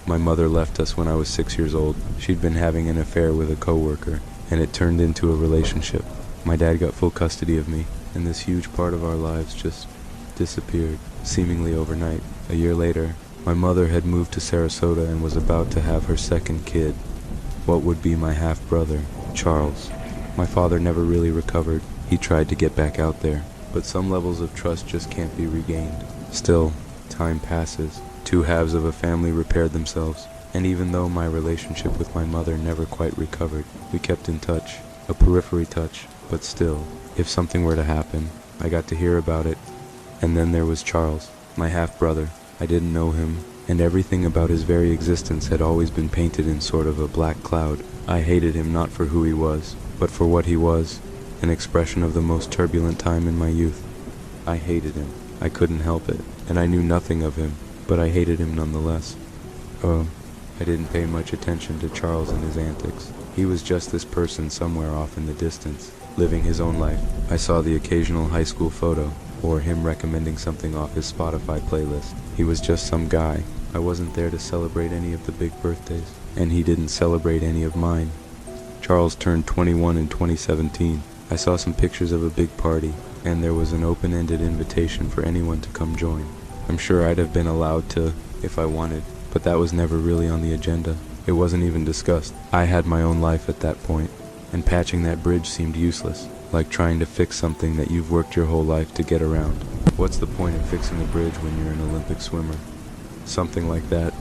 My mother left us when I was 6 years old. She'd been having an affair with a coworker, and it turned into a relationship. My dad got full custody of me, and this huge part of our lives just disappeared, seemingly overnight. A year later, my mother had moved to Sarasota and was about to have her second kid, what would be my half-brother, Charles. My father never really recovered. He tried to get back out there, but some levels of trust just can't be regained. Still, time passes. Two halves of a family repaired themselves, and even though my relationship with my mother never quite recovered, we kept in touch, a periphery touch, but still, if something were to happen, I got to hear about it. And then there was Charles, my half-brother. I didn't know him, and everything about his very existence had always been painted in sort of a black cloud. I hated him not for who he was, but for what he was, an expression of the most turbulent time in my youth. I hated him. I couldn't help it, and I knew nothing of him, but I hated him nonetheless. I didn't pay much attention to Charles and his antics. He was just this person somewhere off in the distance, living his own life. I saw the occasional high school photo, or him recommending something off his Spotify playlist. He was just some guy. I wasn't there to celebrate any of the big birthdays, and he didn't celebrate any of mine. Charles turned 21 in 2017. I saw some pictures of a big party, and there was an open-ended invitation for anyone to come join. I'm sure I'd have been allowed to, if I wanted, but that was never really on the agenda. It wasn't even discussed. I had my own life at that point, and patching that bridge seemed useless, like trying to fix something that you've worked your whole life to get around. What's the point of fixing a bridge when you're an Olympic swimmer? Something like that.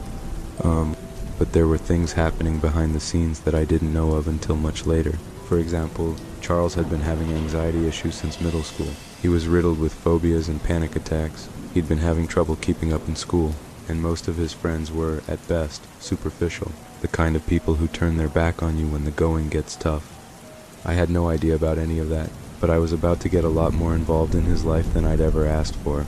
But there were things happening behind the scenes that I didn't know of until much later. For example, Charles had been having anxiety issues since middle school. He was riddled with phobias and panic attacks. He'd been having trouble keeping up in school, and most of his friends were, at best, superficial, the kind of people who turn their back on you when the going gets tough. I had no idea about any of that, but I was about to get a lot more involved in his life than I'd ever asked for.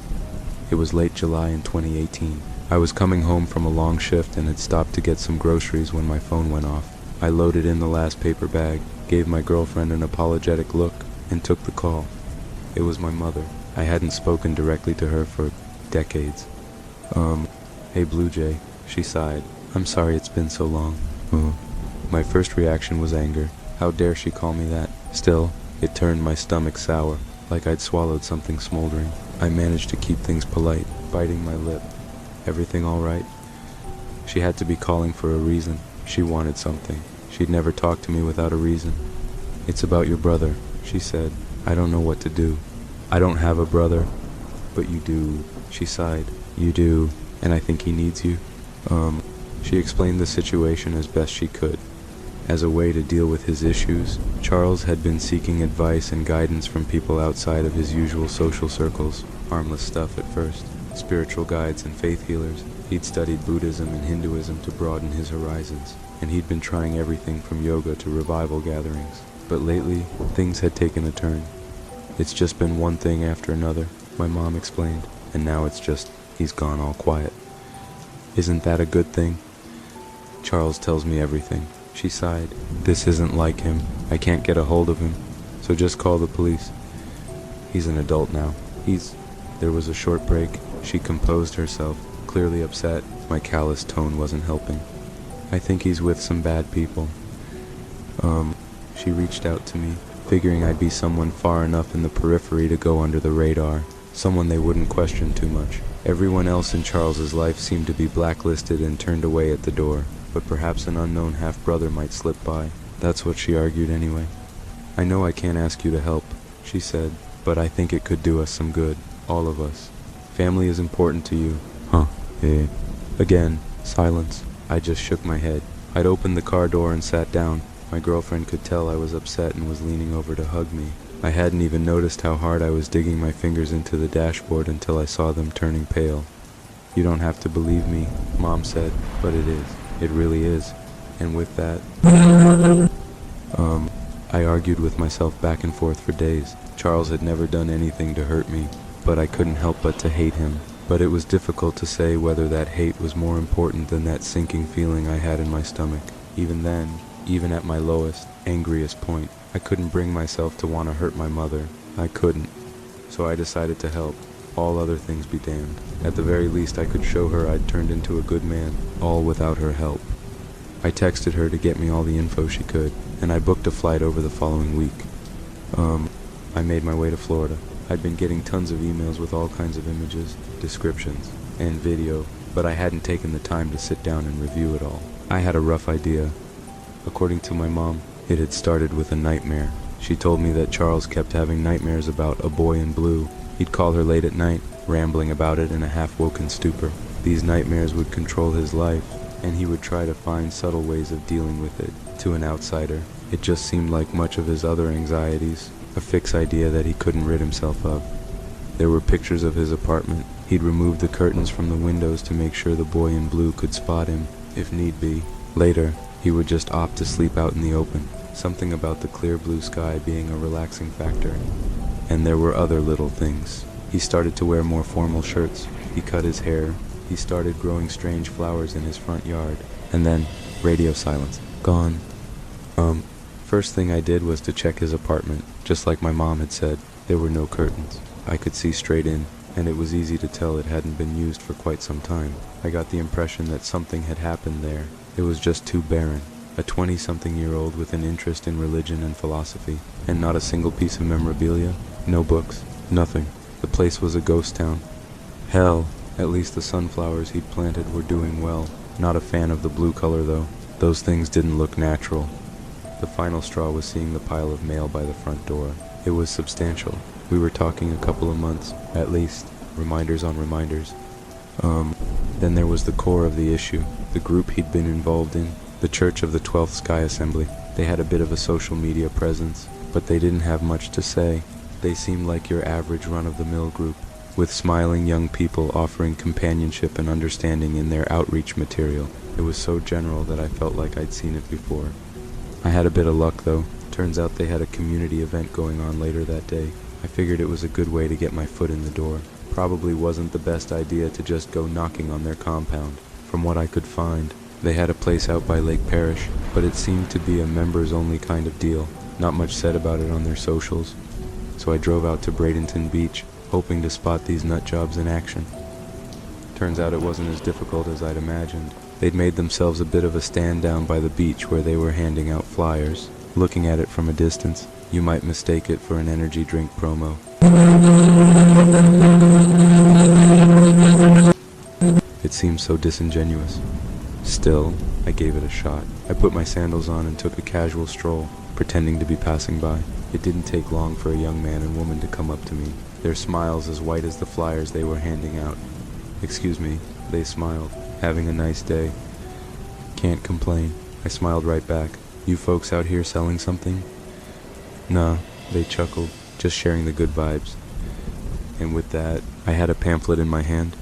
It was late July in 2018. I was coming home from a long shift and had stopped to get some groceries when my phone went off. I loaded in the last paper bag, gave my girlfriend an apologetic look, and took the call. It was my mother. I hadn't spoken directly to her for decades. Hey Blue Jay, she sighed. I'm sorry it's been so long. My first reaction was anger. How dare she call me that? Still, it turned my stomach sour, like I'd swallowed something smoldering. I managed to keep things polite, biting my lip. Everything all right? She had to be calling for a reason. She wanted something. She'd never talked to me without a reason. It's about your brother, she said. I don't know what to do. I don't have a brother. But you do, she sighed. You do, and I think he needs you. She explained the situation as best she could. As a way to deal with his issues, Charles had been seeking advice and guidance from people outside of his usual social circles. Harmless stuff at first. Spiritual guides and faith healers. He'd studied Buddhism and Hinduism to broaden his horizons, and he'd been trying everything from yoga to revival gatherings. But lately, things had taken a turn. It's just been one thing after another, my mom explained, and now it's just, he's gone all quiet. Isn't that a good thing? Charles tells me everything. She sighed. This isn't like him. I can't get a hold of him, so just call the police. He's an adult now. There was a short break. She composed herself, clearly upset. My callous tone wasn't helping. I think he's with some bad people. She reached out to me, figuring I'd be someone far enough in the periphery to go under the radar, someone they wouldn't question too much. Everyone else in Charles's life seemed to be blacklisted and turned away at the door, but perhaps an unknown half-brother might slip by. That's what she argued anyway. I know I can't ask you to help, she said, but I think it could do us some good, all of us. Family is important to you. Yeah. Again, silence. I just shook my head. I'd opened the car door and sat down. My girlfriend could tell I was upset and was leaning over to hug me. I hadn't even noticed how hard I was digging my fingers into the dashboard until I saw them turning pale. You don't have to believe me, Mom said, but it is. It really is. And with that, I argued with myself back and forth for days. Charles had never done anything to hurt me, but I couldn't help but to hate him. But it was difficult to say whether that hate was more important than that sinking feeling I had in my stomach. Even then, even at my lowest, angriest point, I couldn't bring myself to want to hurt my mother. I couldn't. So I decided to help. all other things be damned. At the very least, I could show her I'd turned into a good man, all without her help. I texted her to get me all the info she could, and I booked a flight over the following week. I made my way to Florida. I'd been getting tons of emails with all kinds of images, descriptions, and video, but I hadn't taken the time to sit down and review it all. I had a rough idea. According to my mom, it had started with a nightmare. She told me that Charles kept having nightmares about a boy in blue. He'd call her late at night, rambling about it in a half-woken stupor. These nightmares would control his life, and he would try to find subtle ways of dealing with it. To an outsider, it just seemed like much of his other anxieties, a fixed idea that he couldn't rid himself of. There were pictures of his apartment. He'd removed the curtains from the windows to make sure the boy in blue could spot him, if need be. Later, he would just opt to sleep out in the open, something about the clear blue sky being a relaxing factor. And there were other little things. He started to wear more formal shirts. He cut his hair. He started growing strange flowers in his front yard. And then, radio silence. Gone. First thing I did was to check his apartment. Just like my mom had said, there were no curtains. I could see straight in, and it was easy to tell it hadn't been used for quite some time. I got the impression that something had happened there. It was just too barren. A 20-something-year-old with an interest in religion and philosophy, and not a single piece of memorabilia, no books, nothing. The place was a ghost town. Hell, at least the sunflowers he'd planted were doing well. Not a fan of the blue color, though. Those things didn't look natural. The final straw was seeing the pile of mail by the front door. It was substantial. We were talking a couple of months, at least. Reminders on reminders. Then there was the core of the issue. The group he'd been involved in. The Church of the 12th Sky Assembly. They had a bit of a social media presence, but they didn't have much to say. They seemed like your average run-of-the-mill group, with smiling young people offering companionship and understanding in their outreach material. It was so general that I felt like I'd seen it before. I had a bit of luck, though. Turns out they had a community event going on later that day. I figured it was a good way to get my foot in the door. Probably wasn't the best idea to just go knocking on their compound. From what I could find, they had a place out by Lake Parrish, but it seemed to be a members-only kind of deal. Not much said about it on their socials. So I drove out to Bradenton Beach, hoping to spot these nut jobs in action. Turns out it wasn't as difficult as I'd imagined. They'd made themselves a bit of a stand down by the beach where they were handing out flyers. Looking at it from a distance, you might mistake it for an energy drink promo. It seemed so disingenuous. Still, I gave it a shot. I put my sandals on and took a casual stroll, pretending to be passing by. It didn't take long for a young man and woman to come up to me, their smiles as white as the flyers they were handing out. "Excuse me," they smiled. "Having a nice day?" "Can't complain." I smiled right back. "You folks out here selling something?" "Nah," they chuckled, "just sharing the good vibes." And with that, I had a pamphlet in my hand.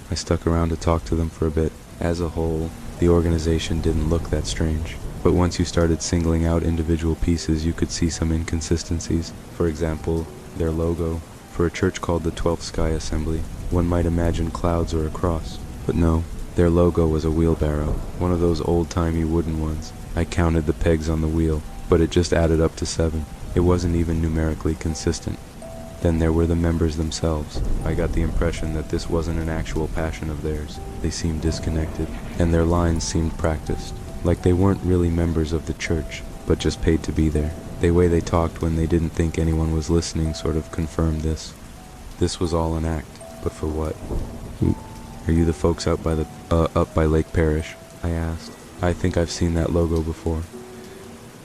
I stuck around to talk to them for a bit. As a whole, the organization didn't look that strange. But once you started singling out individual pieces, you could see some inconsistencies. For example, their logo. For a church called the 12th Sky Assembly, one might imagine clouds or a cross. But no, their logo was a wheelbarrow, one of those old-timey wooden ones. I counted the pegs on the wheel, but it just added up to 7. It wasn't even numerically consistent. Then there were the members themselves. I got the impression that this wasn't an actual passion of theirs. They seemed disconnected, and their lines seemed practiced, like they weren't really members of the church, but just paid to be there. The way they talked when they didn't think anyone was listening sort of confirmed this. This was all an act, but for what? "Are you the folks out by Lake Parrish?" I asked. "I think I've seen that logo before."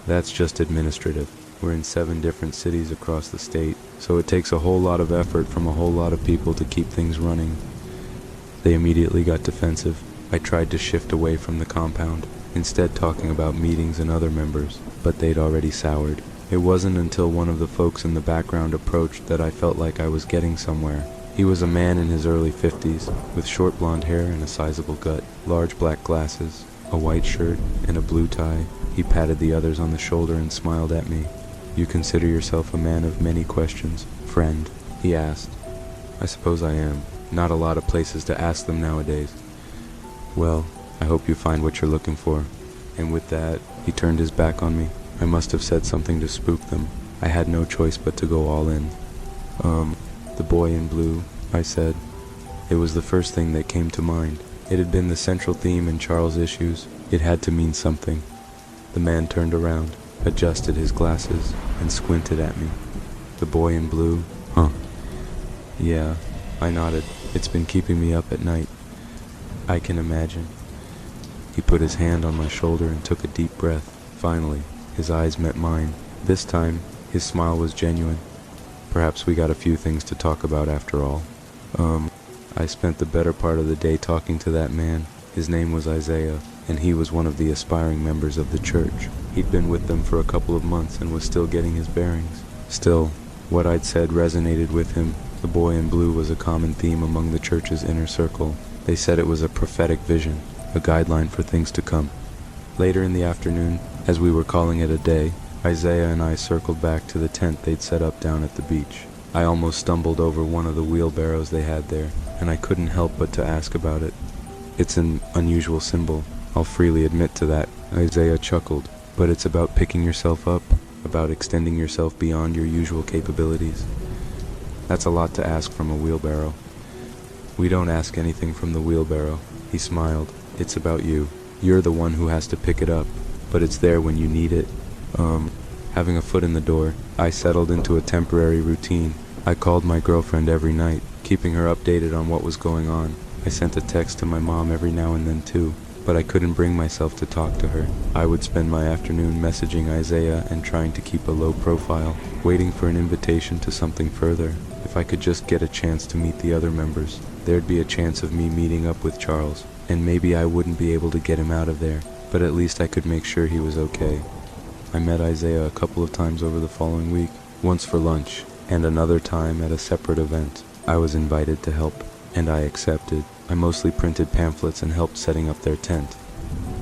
"That's just administrative. We're in 7 different cities across the state, so it takes a whole lot of effort from a whole lot of people to keep things running." They immediately got defensive. I tried to shift away from the compound, instead talking about meetings and other members, but they'd already soured. It wasn't until one of the folks in the background approached that I felt like I was getting somewhere. He was a man in his early 50s, with short blonde hair and a sizable gut, large black glasses, a white shirt, and a blue tie. He patted the others on the shoulder and smiled at me. "You consider yourself a man of many questions, friend?" he asked. "I suppose I am. Not a lot of places to ask them nowadays." "Well, I hope you find what you're looking for." And with that, he turned his back on me. I must have said something to spook them. I had no choice but to go all in. The boy in blue, I said. It was the first thing that came to mind. It had been the central theme in Charles' issues. It had to mean something. The man turned around, adjusted his glasses, and squinted at me. The boy in blue? Huh. Yeah, I nodded. It's been keeping me up at night. I can imagine. He put his hand on my shoulder and took a deep breath. Finally, his eyes met mine. This time, his smile was genuine. Perhaps we got a few things to talk about after all. I spent the better part of the day talking to that man. His name was Isaiah, and he was one of the aspiring members of the church. He'd been with them for a couple of months and was still getting his bearings. Still, what I'd said resonated with him. The boy in blue was a common theme among the church's inner circle. They said it was a prophetic vision, a guideline for things to come. Later in the afternoon, as we were calling it a day, Isaiah and I circled back to the tent they'd set up down at the beach. I almost stumbled over one of the wheelbarrows they had there, and I couldn't help but to ask about it. It's an unusual symbol, I'll freely admit to that. Isaiah chuckled. But it's about picking yourself up, about extending yourself beyond your usual capabilities. That's a lot to ask from a wheelbarrow. We don't ask anything from the wheelbarrow. He smiled. It's about you. You're the one who has to pick it up, but it's there when you need it. Having a foot in the door, I settled into a temporary routine. I called my girlfriend every night, keeping her updated on what was going on. I sent a text to my mom every now and then too, but I couldn't bring myself to talk to her. I would spend my afternoon messaging Isaiah and trying to keep a low profile, waiting for an invitation to something further. If I could just get a chance to meet the other members, there'd be a chance of me meeting up with Charles, and maybe I wouldn't be able to get him out of there, but at least I could make sure he was okay. I met Isaiah a couple of times over the following week, once for lunch, and another time at a separate event. I was invited to help, and I accepted. I mostly printed pamphlets and helped setting up their tent.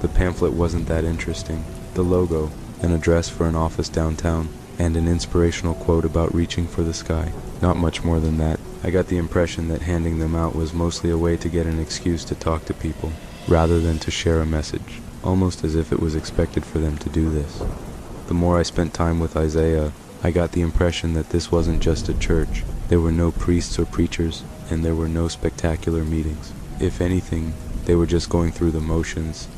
The pamphlet wasn't that interesting. The logo, an address for an office downtown, and an inspirational quote about reaching for the sky. Not much more than that. I got the impression that handing them out was mostly a way to get an excuse to talk to people, rather than to share a message, almost as if it was expected for them to do this. The more I spent time with Isaiah, I got the impression that this wasn't just a church. There were no priests or preachers, and there were no spectacular meetings. If anything, they were just going through the motions.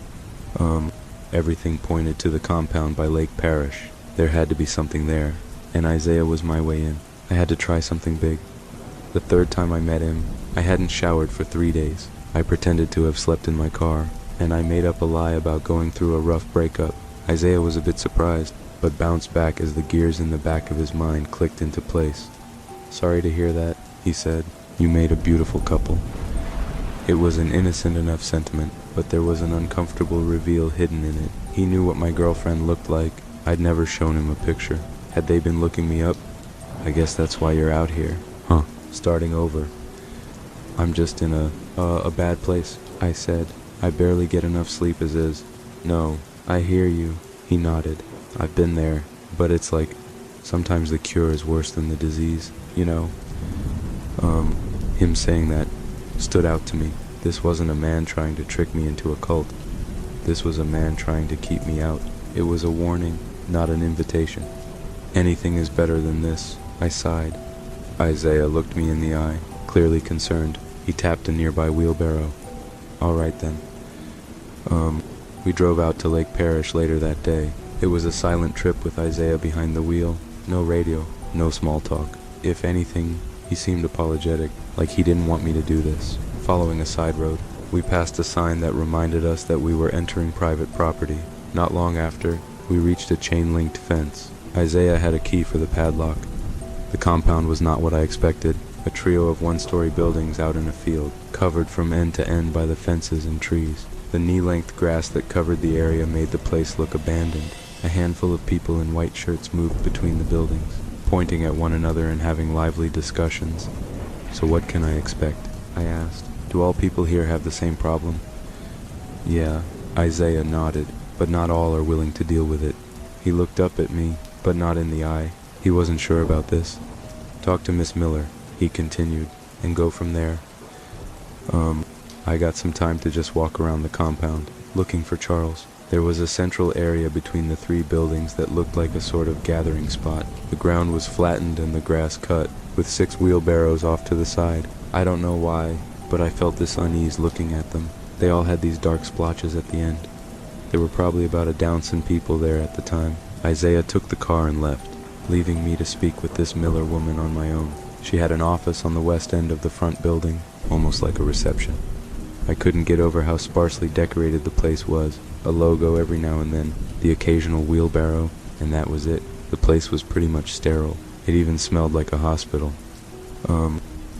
Everything pointed to the compound by Lake Parish. There had to be something there, and Isaiah was my way in. I had to try something big. The third time I met him, I hadn't showered for 3 days. I pretended to have slept in my car, and I made up a lie about going through a rough breakup. Isaiah was a bit surprised, but bounced back as the gears in the back of his mind clicked into place. "Sorry to hear that," he said. "You made a beautiful couple." It was an innocent enough sentiment, but there was an uncomfortable reveal hidden in it. He knew what my girlfriend looked like. I'd never shown him a picture. Had they been looking me up? "I guess that's why you're out here." "Huh. Starting over." "I'm just in a bad place," I said. "I barely get enough sleep as is." "No, I hear you." He nodded. "I've been there, but it's like, sometimes the cure is worse than the disease, you know?" Him saying that stood out to me. This wasn't a man trying to trick me into a cult. This was a man trying to keep me out. It was a warning, not an invitation. "Anything is better than this," I sighed. Isaiah looked me in the eye, clearly concerned. He tapped a nearby wheelbarrow. "All right then." We drove out to Lake Parish later that day. It was a silent trip with Isaiah behind the wheel. No radio, no small talk. If anything, he seemed apologetic, like he didn't want me to do this. Following a side road, we passed a sign that reminded us that we were entering private property. Not long after, we reached a chain-linked fence. Isaiah had a key for the padlock. The compound was not what I expected. A trio of one-story buildings out in a field, covered from end to end by the fences and trees. The knee-length grass that covered the area made the place look abandoned. A handful of people in white shirts moved between the buildings, pointing at one another and having lively discussions. "So what can I expect?" I asked. "Do all people here have the same problem?" "Yeah," Isaiah nodded, "but not all are willing to deal with it." He looked up at me, but not in the eye. He wasn't sure about this. "Talk to Miss Miller," he continued, "and go from there." I got some time to just walk around the compound, looking for Charles. There was a central area between the three buildings that looked like a sort of gathering spot. The ground was flattened and the grass cut, with 6 wheelbarrows off to the side. I don't know why, but I felt this unease looking at them. They all had these dark splotches at the end. There were probably about a dozen people there at the time. Isaiah took the car and left, leaving me to speak with this Miller woman on my own. She had an office on the west end of the front building, almost like a reception. I couldn't get over how sparsely decorated the place was. A logo every now and then, the occasional wheelbarrow, and that was it. The place was pretty much sterile. It even smelled like a hospital.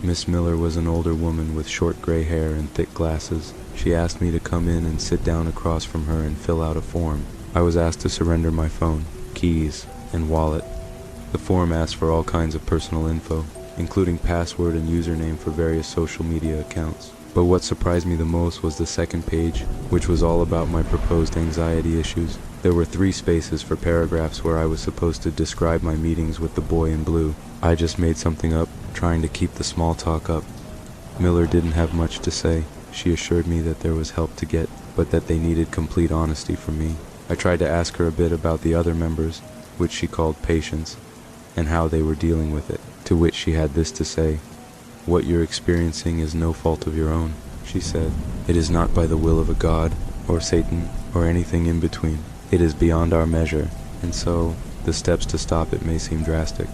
Miss Miller was an older woman with short gray hair and thick glasses. She asked me to come in and sit down across from her and fill out a form. I was asked to surrender my phone, keys, and wallet. The form asked for all kinds of personal info, including password and username for various social media accounts. But what surprised me the most was the second page, which was all about my proposed anxiety issues. There were 3 spaces for paragraphs where I was supposed to describe my meetings with the boy in blue. I just made something up, trying to keep the small talk up. Miller didn't have much to say. She assured me that there was help to get, but that they needed complete honesty from me. I tried to ask her a bit about the other members, which she called patients, and how they were dealing with it, to which she had this to say: "What you're experiencing is no fault of your own," she said. "It is not by the will of a god, or Satan, or anything in between. It is beyond our measure, and so, the steps to stop it may seem drastic."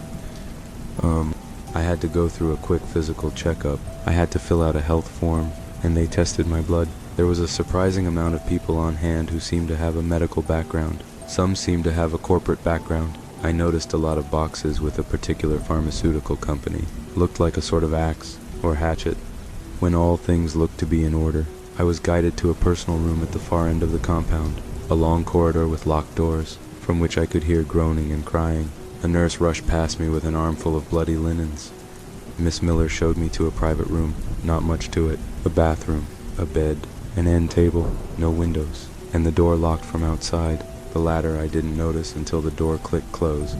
I had to go through a quick physical checkup. I had to fill out a health form, and they tested my blood. There was a surprising amount of people on hand who seemed to have a medical background. Some seemed to have a corporate background. I noticed a lot of boxes with a particular pharmaceutical company. Looked like a sort of axe, or hatchet. When all things looked to be in order, I was guided to a personal room at the far end of the compound. A long corridor with locked doors, from which I could hear groaning and crying. A nurse rushed past me with an armful of bloody linens. Miss Miller showed me to a private room. Not much to it. A bathroom, a bed, an end table, no windows, and the door locked from outside. The latter I didn't notice until the door clicked close.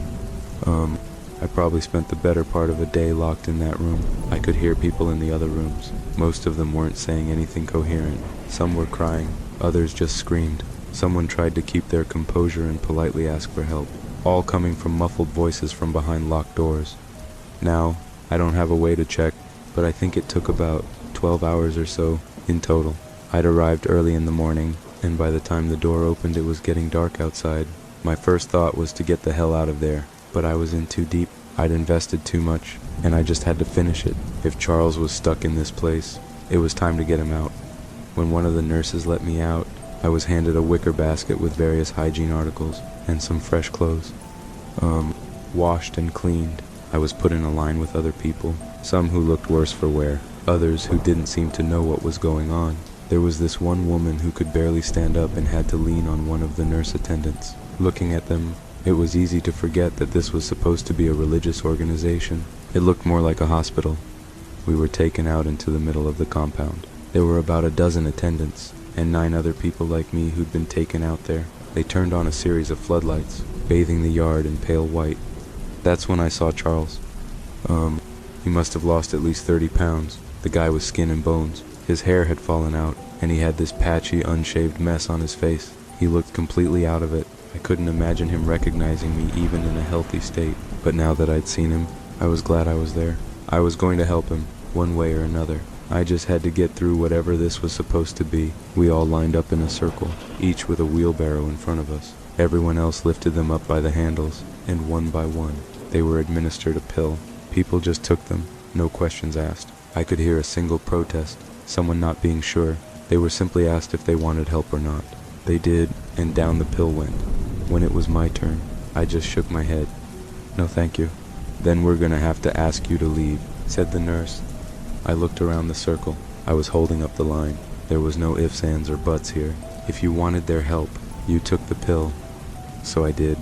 I probably spent the better part of a day locked in that room. I could hear people in the other rooms. Most of them weren't saying anything coherent. Some were crying, others just screamed. Someone tried to keep their composure and politely ask for help, all coming from muffled voices from behind locked doors. Now, I don't have a way to check, but I think it took about 12 hours or so in total. I'd arrived early in the morning, and by the time the door opened it was getting dark outside. My first thought was to get the hell out of there, but I was in too deep. I'd invested too much, and I just had to finish it. If Charles was stuck in this place, it was time to get him out. When one of the nurses let me out, I was handed a wicker basket with various hygiene articles and some fresh clothes. Washed and cleaned. I was put in a line with other people, some who looked worse for wear, others who didn't seem to know what was going on. There was this one woman who could barely stand up and had to lean on one of the nurse attendants. Looking at them, it was easy to forget that this was supposed to be a religious organization. It looked more like a hospital. We were taken out into the middle of the compound. There were about a dozen attendants, and 9 other people like me who'd been taken out there. They turned on a series of floodlights, bathing the yard in pale white. That's when I saw Charles. He must have lost at least 30 pounds. The guy was skin and bones. His hair had fallen out, and he had this patchy, unshaved mess on his face. He looked completely out of it. I couldn't imagine him recognizing me even in a healthy state. But now that I'd seen him, I was glad I was there. I was going to help him, one way or another. I just had to get through whatever this was supposed to be. We all lined up in a circle, each with a wheelbarrow in front of us. Everyone else lifted them up by the handles, and one by one, they were administered a pill. People just took them, no questions asked. I could hear a single protest, someone not being sure. They were simply asked if they wanted help or not. They did, and down the pill went. When it was my turn, I just shook my head. "No, thank you." "Then we're gonna have to ask you to leave," said the nurse. I looked around the circle. I was holding up the line. There was no ifs, ands, or buts here. If you wanted their help, you took the pill. So I did.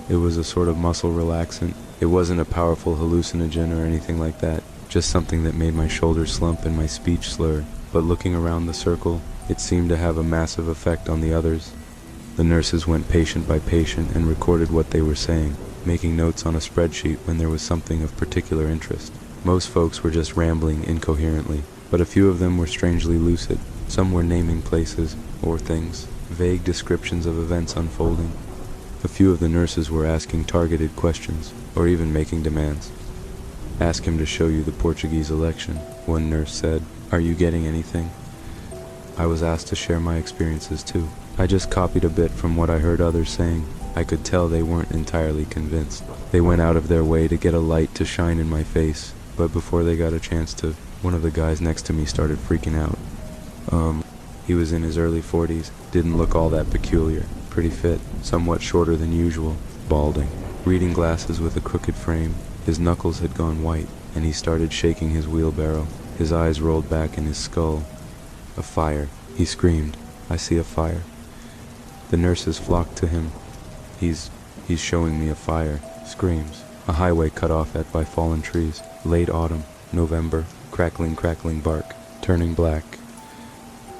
It was a sort of muscle relaxant. It wasn't a powerful hallucinogen or anything like that. Just something that made my shoulders slump and my speech slur. But looking around the circle, it seemed to have a massive effect on the others. The nurses went patient by patient and recorded what they were saying, making notes on a spreadsheet when there was something of particular interest. Most folks were just rambling incoherently, but a few of them were strangely lucid. Some were naming places or things. vague descriptions of events unfolding. A few of the nurses were asking targeted questions, or even making demands. "Ask him to show you the Portuguese election," one nurse said. "Are you getting anything?" I was asked to share my experiences too. I just copied a bit from what I heard others saying. I could tell they weren't entirely convinced. They went out of their way to get a light to shine in my face, but before they got a chance to, one of the guys next to me started freaking out. He was in his early 40s, didn't look all that peculiar, pretty fit, somewhat shorter than usual, balding, reading glasses with a crooked frame. His knuckles had gone white, and he started shaking his wheelbarrow. His eyes rolled back in his skull. "A fire," he screamed. "I see a fire." The nurses flocked to him. He's showing me a fire," screams. A highway cut off at by fallen trees. Late autumn, November, crackling bark, turning black.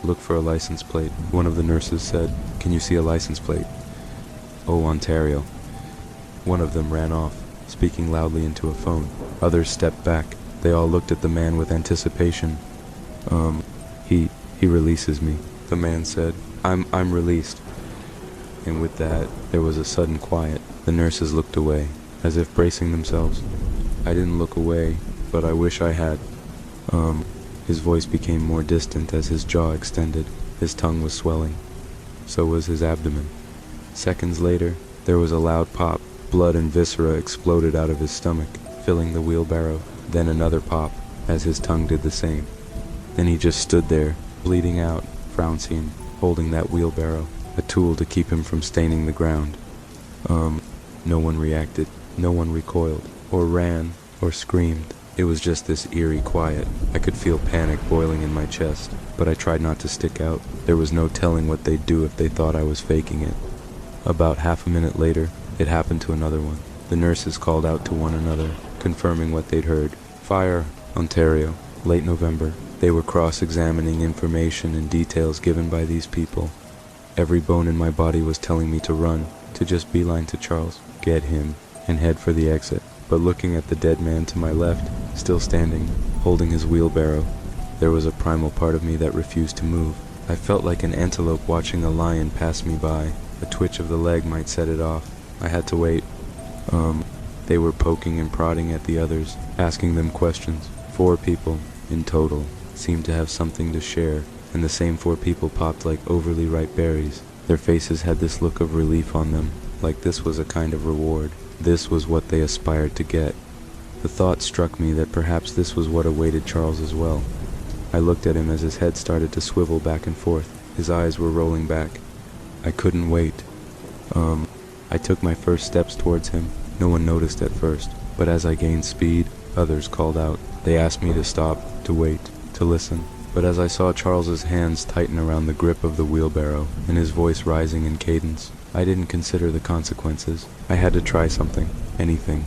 "Look for a license plate," one of the nurses said. "Can you see a license plate?" "Oh, Ontario." One of them ran off, speaking loudly into a phone. Others stepped back. They all looked at the man with anticipation. He releases me," the man said. I'm released." And with that, there was a sudden quiet. The nurses looked away, as if bracing themselves. I didn't look away, but I wish I had. His voice became more distant as his jaw extended. His tongue was swelling. So was his abdomen. Seconds later, there was a loud pop. Blood and viscera exploded out of his stomach, filling the wheelbarrow. Then another pop, as his tongue did the same. Then he just stood there, bleeding out, frouncing, holding that wheelbarrow, a tool to keep him from staining the ground. No one reacted. No one recoiled, or ran, or screamed. It was just this eerie quiet. I could feel panic boiling in my chest, but I tried not to stick out. There was no telling what they'd do if they thought I was faking it. About half a minute later, it happened to another one. The nurses called out to one another, confirming what they'd heard. "Fire, Ontario, late November." They were cross-examining information and details given by these people. Every bone in my body was telling me to run, to just beeline to Charles, get him, and head for the exit. But looking at the dead man to my left, still standing, holding his wheelbarrow, there was a primal part of me that refused to move. I felt like an antelope watching a lion pass me by. A twitch of the leg might set it off. I had to wait. They were poking and prodding at the others, asking them questions. 4 people, in total, seemed to have something to share, and the same 4 people popped like overly ripe berries. Their faces had this look of relief on them, like this was a kind of reward. This was what they aspired to get. The thought struck me that perhaps this was what awaited Charles as well. I looked at him as his head started to swivel back and forth. His eyes were rolling back. I couldn't wait. I took my first steps towards him. No one noticed at first, but as I gained speed, others called out. They asked me to stop, to wait, to listen. But as I saw Charles's hands tighten around the grip of the wheelbarrow, and his voice rising in cadence, I didn't consider the consequences. I had to try something, anything.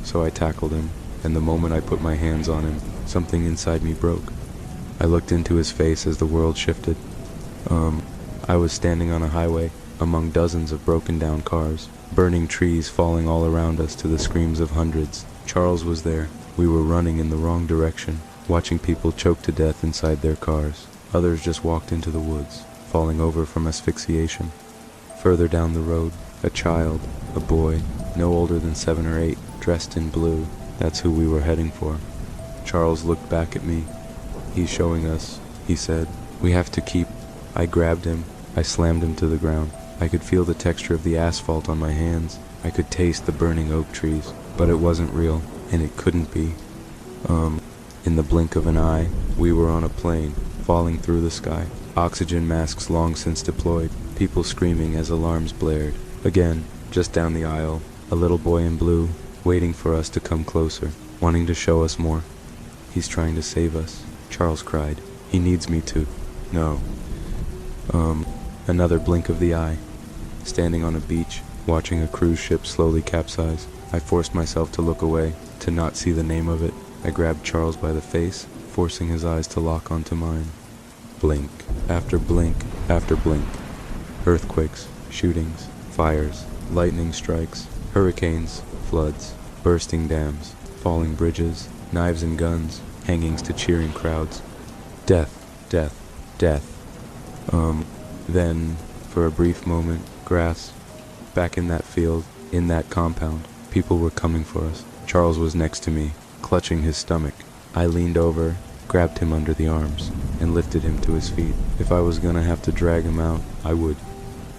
So I tackled him, and the moment I put my hands on him, something inside me broke. I looked into his face as the world shifted. I was standing on a highway, among dozens of broken down cars, burning trees falling all around us to the screams of hundreds. Charles was there. We were running in the wrong direction, watching people choke to death inside their cars. Others just walked into the woods, falling over from asphyxiation. Further down the road, a child, a boy, no older than 7 or 8, dressed in blue. That's who we were heading for. Charles looked back at me. "He's showing us," he said. "We have to keep..." I grabbed him. I slammed him to the ground. I could feel the texture of the asphalt on my hands. I could taste the burning oak trees, but it wasn't real, and it couldn't be. In the blink of an eye, we were on a plane, falling through the sky. Oxygen masks long since deployed, people screaming as alarms blared. Again, just down the aisle, a little boy in blue, waiting for us to come closer, wanting to show us more. "He's trying to save us," Charles cried. "He needs me to." "No." Another blink of the eye. Standing on a beach, watching a cruise ship slowly capsize. I forced myself to look away, to not see the name of it. I grabbed Charles by the face, forcing his eyes to lock onto mine. Blink, after blink, after blink. Earthquakes, shootings, fires, lightning strikes, hurricanes, floods, bursting dams, falling bridges, knives and guns, hangings to cheering crowds. Death, death, death. Then, For a brief moment, grass, back in that field, in that compound, people were coming for us. Charles was next to me, clutching his stomach. I leaned over, grabbed him under the arms, and lifted him to his feet. If I was gonna have to drag him out, I would.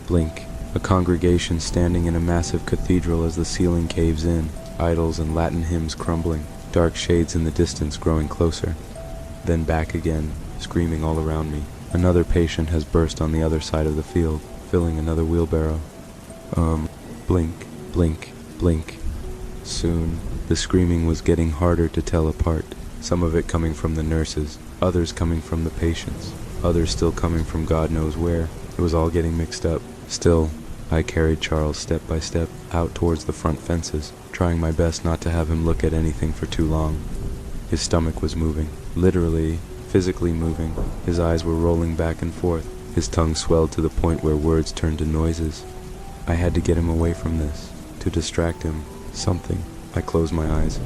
Blink. A congregation standing in a massive cathedral as the ceiling caves in, idols and Latin hymns crumbling, dark shades in the distance growing closer. Then back again, screaming all around me. Another patient has burst on the other side of the field, filling another wheelbarrow. Blink, blink, blink. Soon, the screaming was getting harder to tell apart. Some of it coming from the nurses, others coming from the patients, others still coming from God knows where. It was all getting mixed up. Still, I carried Charles step by step out towards the front fences, trying my best not to have him look at anything for too long. His stomach was moving, literally, physically moving. His eyes were rolling back and forth. His tongue swelled to the point where words turned to noises. I had to get him away from this, to distract him. Something. I closed my eyes.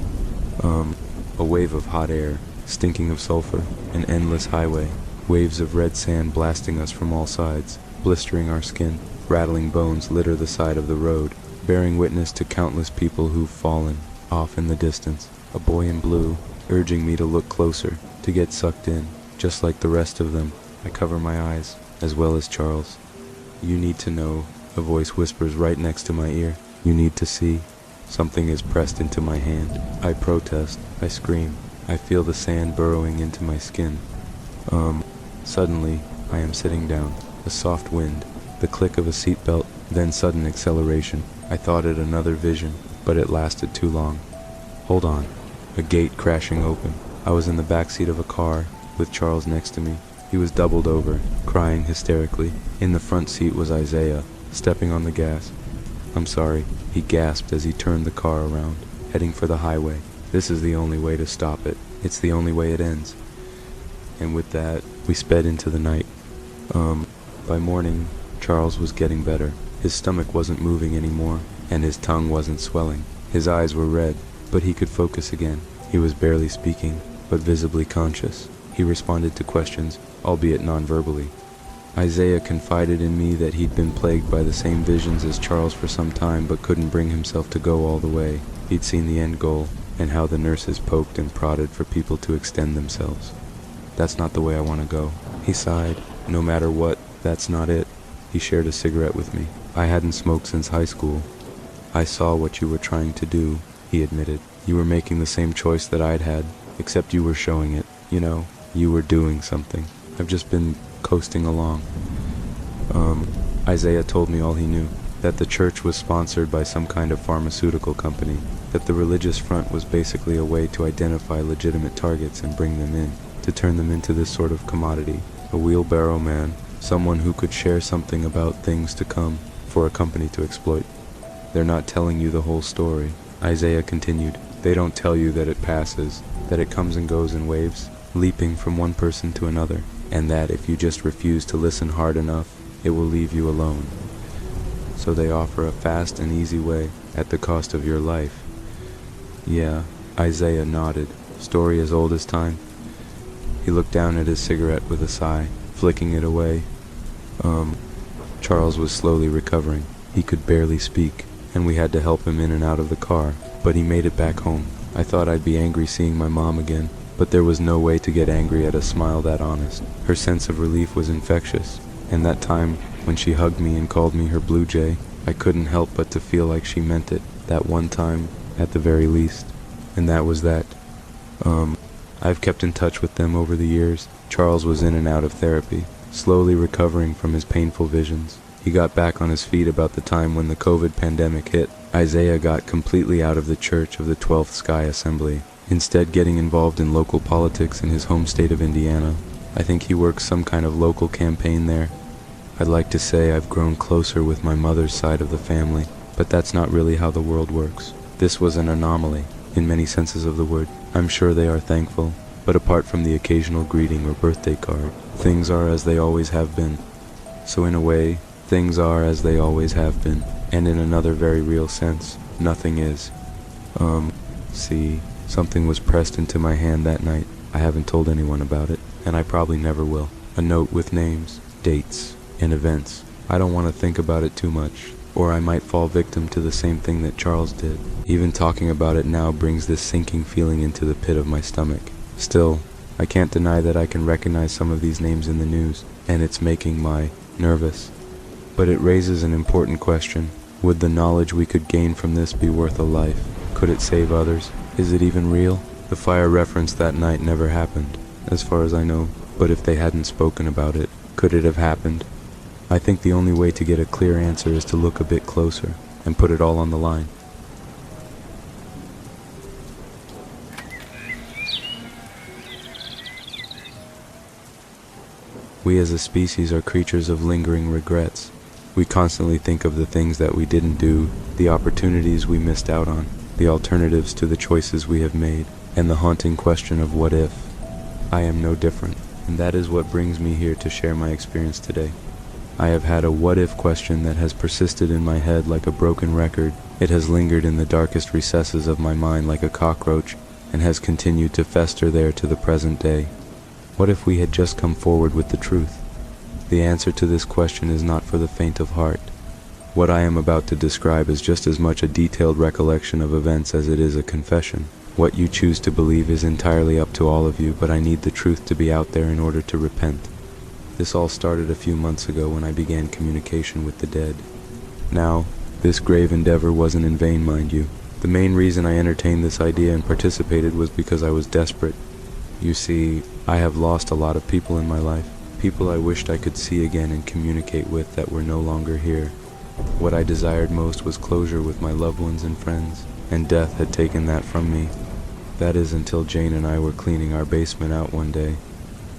A wave of hot air, stinking of sulfur, an endless highway. Waves of red sand blasting us from all sides, blistering our skin. Rattling bones litter the side of the road, bearing witness to countless people who've fallen, off in the distance. A boy in blue, urging me to look closer, to get sucked in, just like the rest of them. I cover my eyes, as well as Charles. You need to know, a voice whispers right next to my ear. You need to see. Something is pressed into my hand. I protest. I scream. I feel the sand burrowing into my skin. Suddenly, I am sitting down. A soft wind, the click of a seatbelt, then sudden acceleration. I thought it another vision, but it lasted too long. Hold on. A gate crashing open. I was in the back seat of a car, with Charles next to me. He was doubled over, crying hysterically. In the front seat was Isaiah, stepping on the gas. I'm sorry, he gasped as he turned the car around, heading for the highway. This is the only way to stop it. It's the only way it ends. And with that, we sped into the night. By morning, Charles was getting better. His stomach wasn't moving anymore, and his tongue wasn't swelling. His eyes were red, but he could focus again. He was barely speaking, but visibly conscious. He responded to questions, albeit non-verbally. Isaiah confided in me that he'd been plagued by the same visions as Charles for some time, but couldn't bring himself to go all the way. He'd seen the end goal, and how the nurses poked and prodded for people to extend themselves. That's not the way I want to go. He sighed. No matter what, that's not it. He shared a cigarette with me. I hadn't smoked since high school. I saw what you were trying to do, he admitted. You were making the same choice that I'd had, except you were showing it. You know, you were doing something. I've just been coasting along. Isaiah told me all he knew. That the church was sponsored by some kind of pharmaceutical company. That the religious front was basically a way to identify legitimate targets and bring them in. To turn them into this sort of commodity. A wheelbarrow man. Someone who could share something about things to come for a company to exploit. They're not telling you the whole story. Isaiah continued. They don't tell you that it passes, that it comes and goes in waves, leaping from one person to another, and that if you just refuse to listen hard enough, it will leave you alone. So they offer a fast and easy way, at the cost of your life. Yeah, Isaiah nodded. Story as old as time. He looked down at his cigarette with a sigh, flicking it away. Charles was slowly recovering. He could barely speak, and we had to help him in and out of the car, but he made it back home. I thought I'd be angry seeing my mom again, but there was no way to get angry at a smile that honest. Her sense of relief was infectious, and that time when she hugged me and called me her blue jay, I couldn't help but to feel like she meant it, that one time, at the very least. And that was that. I've kept in touch with them over the years. Charles was in and out of therapy, slowly recovering from his painful visions. He got back on his feet about the time when the COVID pandemic hit. Isaiah got completely out of the Church of the 12th Sky Assembly, instead getting involved in local politics in his home state of Indiana. I think he works some kind of local campaign there. I'd like to say I've grown closer with my mother's side of the family, but that's not really how the world works. This was an anomaly, in many senses of the word. I'm sure they are thankful, but apart from the occasional greeting or birthday card, things are as they always have been. So in a way, things are as they always have been, and in another very real sense, nothing is. See, something was pressed into my hand that night. I haven't told anyone about it, and I probably never will. A note with names, dates, and events. I don't want to think about it too much, or I might fall victim to the same thing that Charles did. Even talking about it now brings this sinking feeling into the pit of my stomach. Still, I can't deny that I can recognize some of these names in the news, and it's making my nervous. But it raises an important question. Would the knowledge we could gain from this be worth a life? Could it save others? Is it even real? The fire referenced that night never happened, as far as I know. But if they hadn't spoken about it, could it have happened? I think the only way to get a clear answer is to look a bit closer and put it all on the line. We as a species are creatures of lingering regrets. We constantly think of the things that we didn't do, the opportunities we missed out on, the alternatives to the choices we have made, and the haunting question of what if. I am no different, and that is what brings me here to share my experience today. I have had a what-if question that has persisted in my head like a broken record. It has lingered in the darkest recesses of my mind like a cockroach, and has continued to fester there to the present day. What if we had just come forward with the truth? The answer to this question is not for the faint of heart. What I am about to describe is just as much a detailed recollection of events as it is a confession. What you choose to believe is entirely up to all of you, but I need the truth to be out there in order to repent. This all started a few months ago when I began communication with the dead. Now, this grave endeavor wasn't in vain, mind you. The main reason I entertained this idea and participated was because I was desperate. You see, I have lost a lot of people in my life, people I wished I could see again and communicate with that were no longer here. What I desired most was closure with my loved ones and friends, and death had taken that from me. That is until Jane and I were cleaning our basement out one day.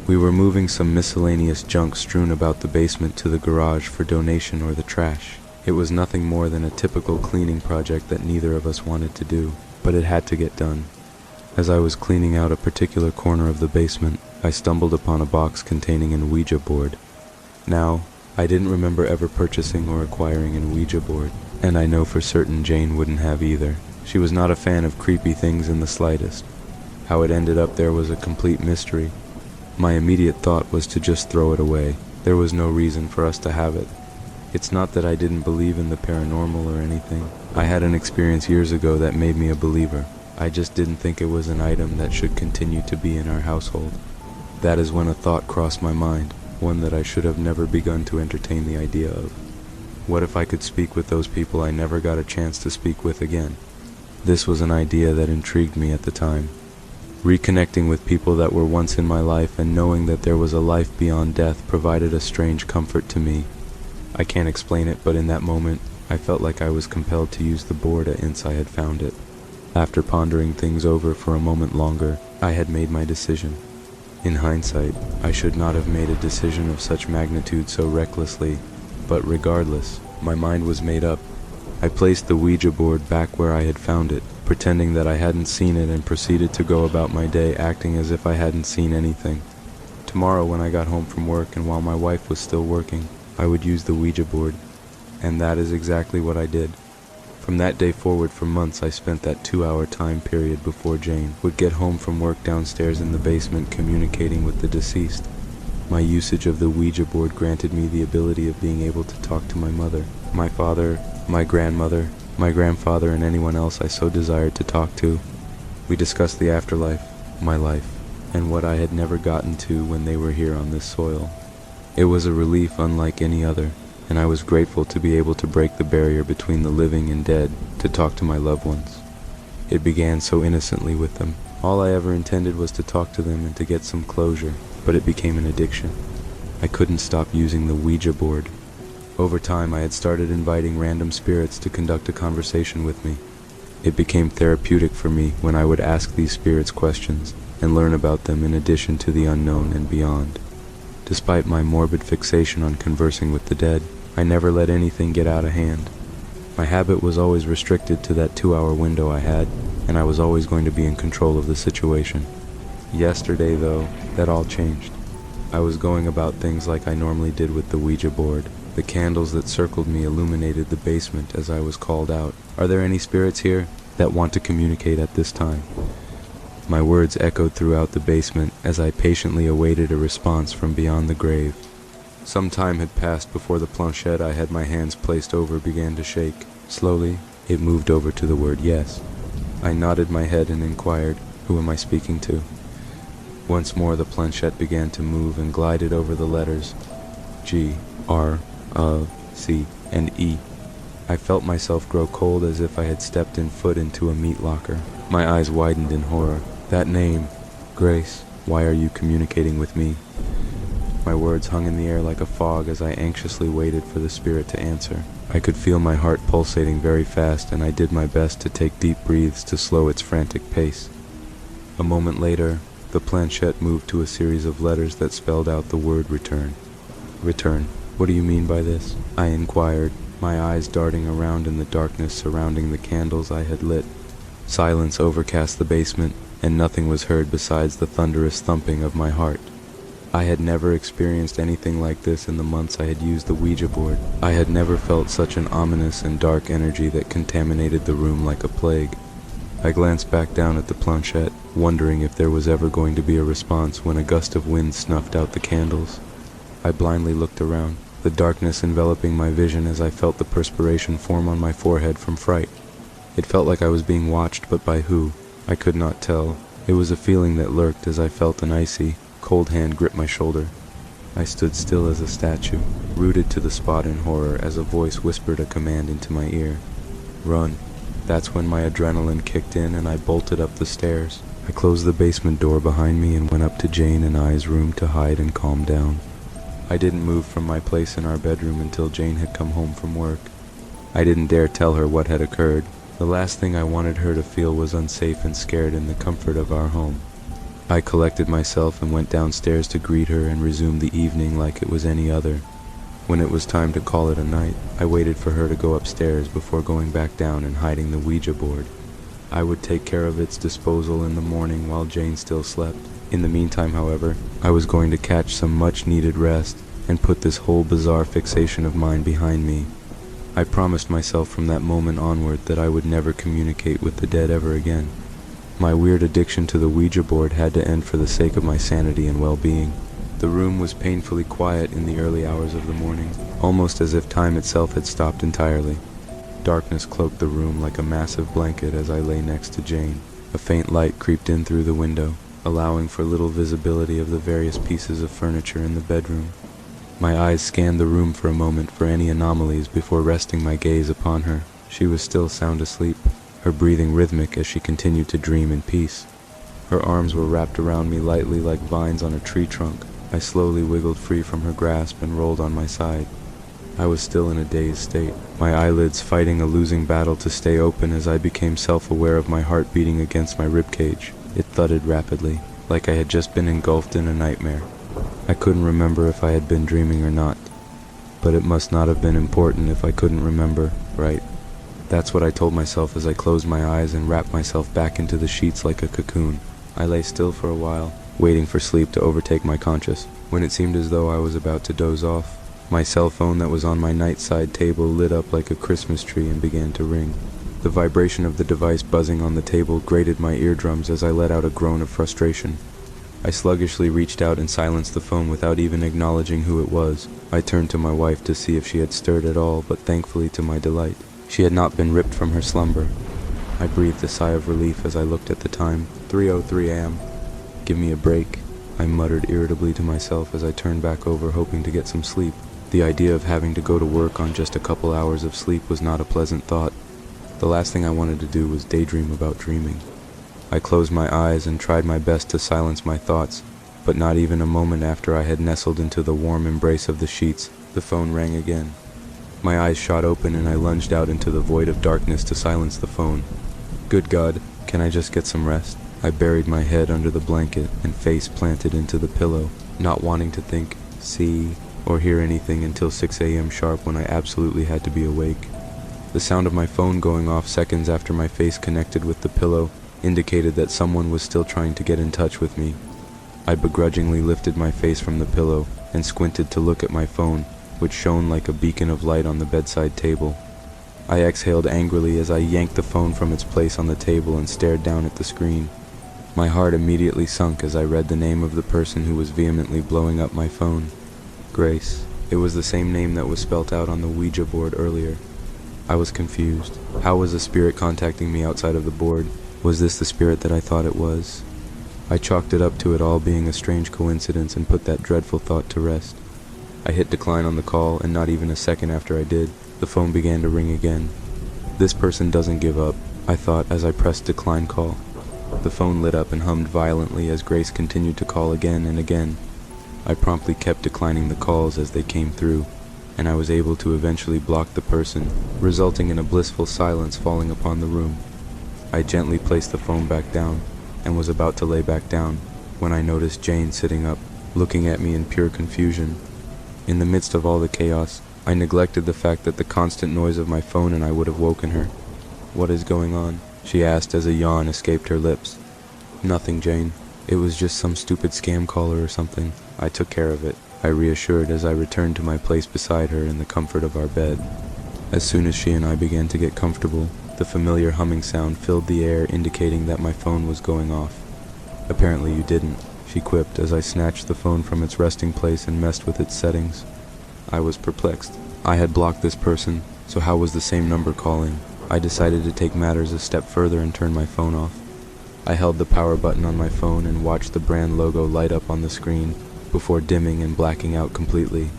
We were moving some miscellaneous junk strewn about the basement to the garage for donation or the trash. It was nothing more than a typical cleaning project that neither of us wanted to do, but it had to get done. As I was cleaning out a particular corner of the basement, I stumbled upon a box containing an Ouija board. Now, I didn't remember ever purchasing or acquiring an Ouija board, and I know for certain Jane wouldn't have either. She was not a fan of creepy things in the slightest. How it ended up there was a complete mystery. My immediate thought was to just throw it away. There was no reason for us to have it. It's not that I didn't believe in the paranormal or anything. I had an experience years ago that made me a believer. I just didn't think it was an item that should continue to be in our household. That is when a thought crossed my mind, one that I should have never begun to entertain the idea of. What if I could speak with those people I never got a chance to speak with again? This was an idea that intrigued me at the time. Reconnecting with people that were once in my life and knowing that there was a life beyond death provided a strange comfort to me. I can't explain it, but in that moment, I felt like I was compelled to use the board since I had found it. After pondering things over for a moment longer, I had made my decision. In hindsight, I should not have made a decision of such magnitude so recklessly, but regardless, my mind was made up. I placed the Ouija board back where I had found it, pretending that I hadn't seen it, and proceeded to go about my day acting as if I hadn't seen anything. Tomorrow when I got home from work and while my wife was still working, I would use the Ouija board. And that is exactly what I did. From that day forward for months I spent that 2-hour time period before Jane would get home from work downstairs in the basement communicating with the deceased. My usage of the Ouija board granted me the ability of being able to talk to my mother, my father, my grandmother, my grandfather, and anyone else I so desired to talk to. We discussed the afterlife, my life, and what I had never gotten to when they were here on this soil. It was a relief unlike any other, and I was grateful to be able to break the barrier between the living and dead to talk to my loved ones. It began so innocently with them. All I ever intended was to talk to them and to get some closure, but it became an addiction. I couldn't stop using the Ouija board. Over time, I had started inviting random spirits to conduct a conversation with me. It became therapeutic for me when I would ask these spirits questions and learn about them in addition to the unknown and beyond. Despite my morbid fixation on conversing with the dead, I never let anything get out of hand. My habit was always restricted to that 2-hour window I had, and I was always going to be in control of the situation. Yesterday, though, that all changed. I was going about things like I normally did with the Ouija board. The candles that circled me illuminated the basement as I was called out. "Are there any spirits here that want to communicate at this time?" My words echoed throughout the basement as I patiently awaited a response from beyond the grave. Some time had passed before the planchette I had my hands placed over began to shake. Slowly, it moved over to the word yes. I nodded my head and inquired, "Who am I speaking to?" Once more the planchette began to move and glided over the letters G, R, C, and E. I felt myself grow cold as if I had stepped foot into a meat locker. My eyes widened in horror. That name, Grace, why are you communicating with me? My words hung in the air like a fog as I anxiously waited for the spirit to answer. I could feel my heart pulsating very fast, and I did my best to take deep breaths to slow its frantic pace. A moment later, the planchette moved to a series of letters that spelled out the word return. Return. What do you mean by this? I inquired, my eyes darting around in the darkness surrounding the candles I had lit. Silence overcast the basement, and nothing was heard besides the thunderous thumping of my heart. I had never experienced anything like this in the months I had used the Ouija board. I had never felt such an ominous and dark energy that contaminated the room like a plague. I glanced back down at the planchette, wondering if there was ever going to be a response when a gust of wind snuffed out the candles. I blindly looked around, the darkness enveloping my vision as I felt the perspiration form on my forehead from fright. It felt like I was being watched, but by who? I could not tell. It was a feeling that lurked as I felt an icy, cold hand grip my shoulder. I stood still as a statue, rooted to the spot in horror as a voice whispered a command into my ear. Run. That's when my adrenaline kicked in and I bolted up the stairs. I closed the basement door behind me and went up to Jane and I's room to hide and calm down. I didn't move from my place in our bedroom until Jane had come home from work. I didn't dare tell her what had occurred. The last thing I wanted her to feel was unsafe and scared in the comfort of our home. I collected myself and went downstairs to greet her and resume the evening like it was any other. When it was time to call it a night, I waited for her to go upstairs before going back down and hiding the Ouija board. I would take care of its disposal in the morning while Jane still slept. In the meantime, however, I was going to catch some much-needed rest and put this whole bizarre fixation of mine behind me. I promised myself from that moment onward that I would never communicate with the dead ever again. My weird addiction to the Ouija board had to end for the sake of my sanity and well-being. The room was painfully quiet in the early hours of the morning, almost as if time itself had stopped entirely. Darkness cloaked the room like a massive blanket as I lay next to Jane. A faint light creeped in through the window, allowing for little visibility of the various pieces of furniture in the bedroom. My eyes scanned the room for a moment for any anomalies before resting my gaze upon her. She was still sound asleep, her breathing rhythmic as she continued to dream in peace. Her arms were wrapped around me lightly like vines on a tree trunk. I slowly wiggled free from her grasp and rolled on my side. I was still in a dazed state, my eyelids fighting a losing battle to stay open as I became self-aware of my heart beating against my ribcage. It thudded rapidly, like I had just been engulfed in a nightmare. I couldn't remember if I had been dreaming or not, but it must not have been important if I couldn't remember, right? That's what I told myself as I closed my eyes and wrapped myself back into the sheets like a cocoon. I lay still for a while, waiting for sleep to overtake my conscience. When it seemed as though I was about to doze off, my cell phone that was on my nightside table lit up like a Christmas tree and began to ring. The vibration of the device buzzing on the table grated my eardrums as I let out a groan of frustration. I sluggishly reached out and silenced the phone without even acknowledging who it was. I turned to my wife to see if she had stirred at all, but thankfully to my delight, she had not been ripped from her slumber. I breathed a sigh of relief as I looked at the time, 3:03 a.m. Give me a break, I muttered irritably to myself as I turned back over hoping to get some sleep. The idea of having to go to work on just a couple hours of sleep was not a pleasant thought. The last thing I wanted to do was daydream about dreaming. I closed my eyes and tried my best to silence my thoughts, but not even a moment after I had nestled into the warm embrace of the sheets, the phone rang again. My eyes shot open and I lunged out into the void of darkness to silence the phone. Good God, can I just get some rest? I buried my head under the blanket and face planted into the pillow, not wanting to think, see, or hear anything until 6 a.m. sharp when I absolutely had to be awake. The sound of my phone going off seconds after my face connected with the pillow indicated that someone was still trying to get in touch with me. I begrudgingly lifted my face from the pillow and squinted to look at my phone, which shone like a beacon of light on the bedside table. I exhaled angrily as I yanked the phone from its place on the table and stared down at the screen. My heart immediately sunk as I read the name of the person who was vehemently blowing up my phone. Grace. It was the same name that was spelt out on the Ouija board earlier. I was confused. How was a spirit contacting me outside of the board? Was this the spirit that I thought it was? I chalked it up to it all being a strange coincidence and put that dreadful thought to rest. I hit decline on the call, and not even a second after I did, the phone began to ring again. This person doesn't give up, I thought as I pressed decline call. The phone lit up and hummed violently as Grace continued to call again and again. I promptly kept declining the calls as they came through, and I was able to eventually block the person, resulting in a blissful silence falling upon the room. I gently placed the phone back down, and was about to lay back down, when I noticed Jane sitting up, looking at me in pure confusion. In the midst of all the chaos, I neglected the fact that the constant noise of my phone and I would have woken her. "What is going on?" she asked as a yawn escaped her lips. "Nothing, Jane. It was just some stupid scam caller or something. I took care of it," I reassured as I returned to my place beside her in the comfort of our bed. As soon as she and I began to get comfortable, the familiar humming sound filled the air, indicating that my phone was going off. "Apparently you didn't," she quipped as I snatched the phone from its resting place and messed with its settings. I was perplexed. I had blocked this person, so how was the same number calling? I decided to take matters a step further and turn my phone off. I held the power button on my phone and watched the brand logo light up on the screen, before dimming and blacking out completely.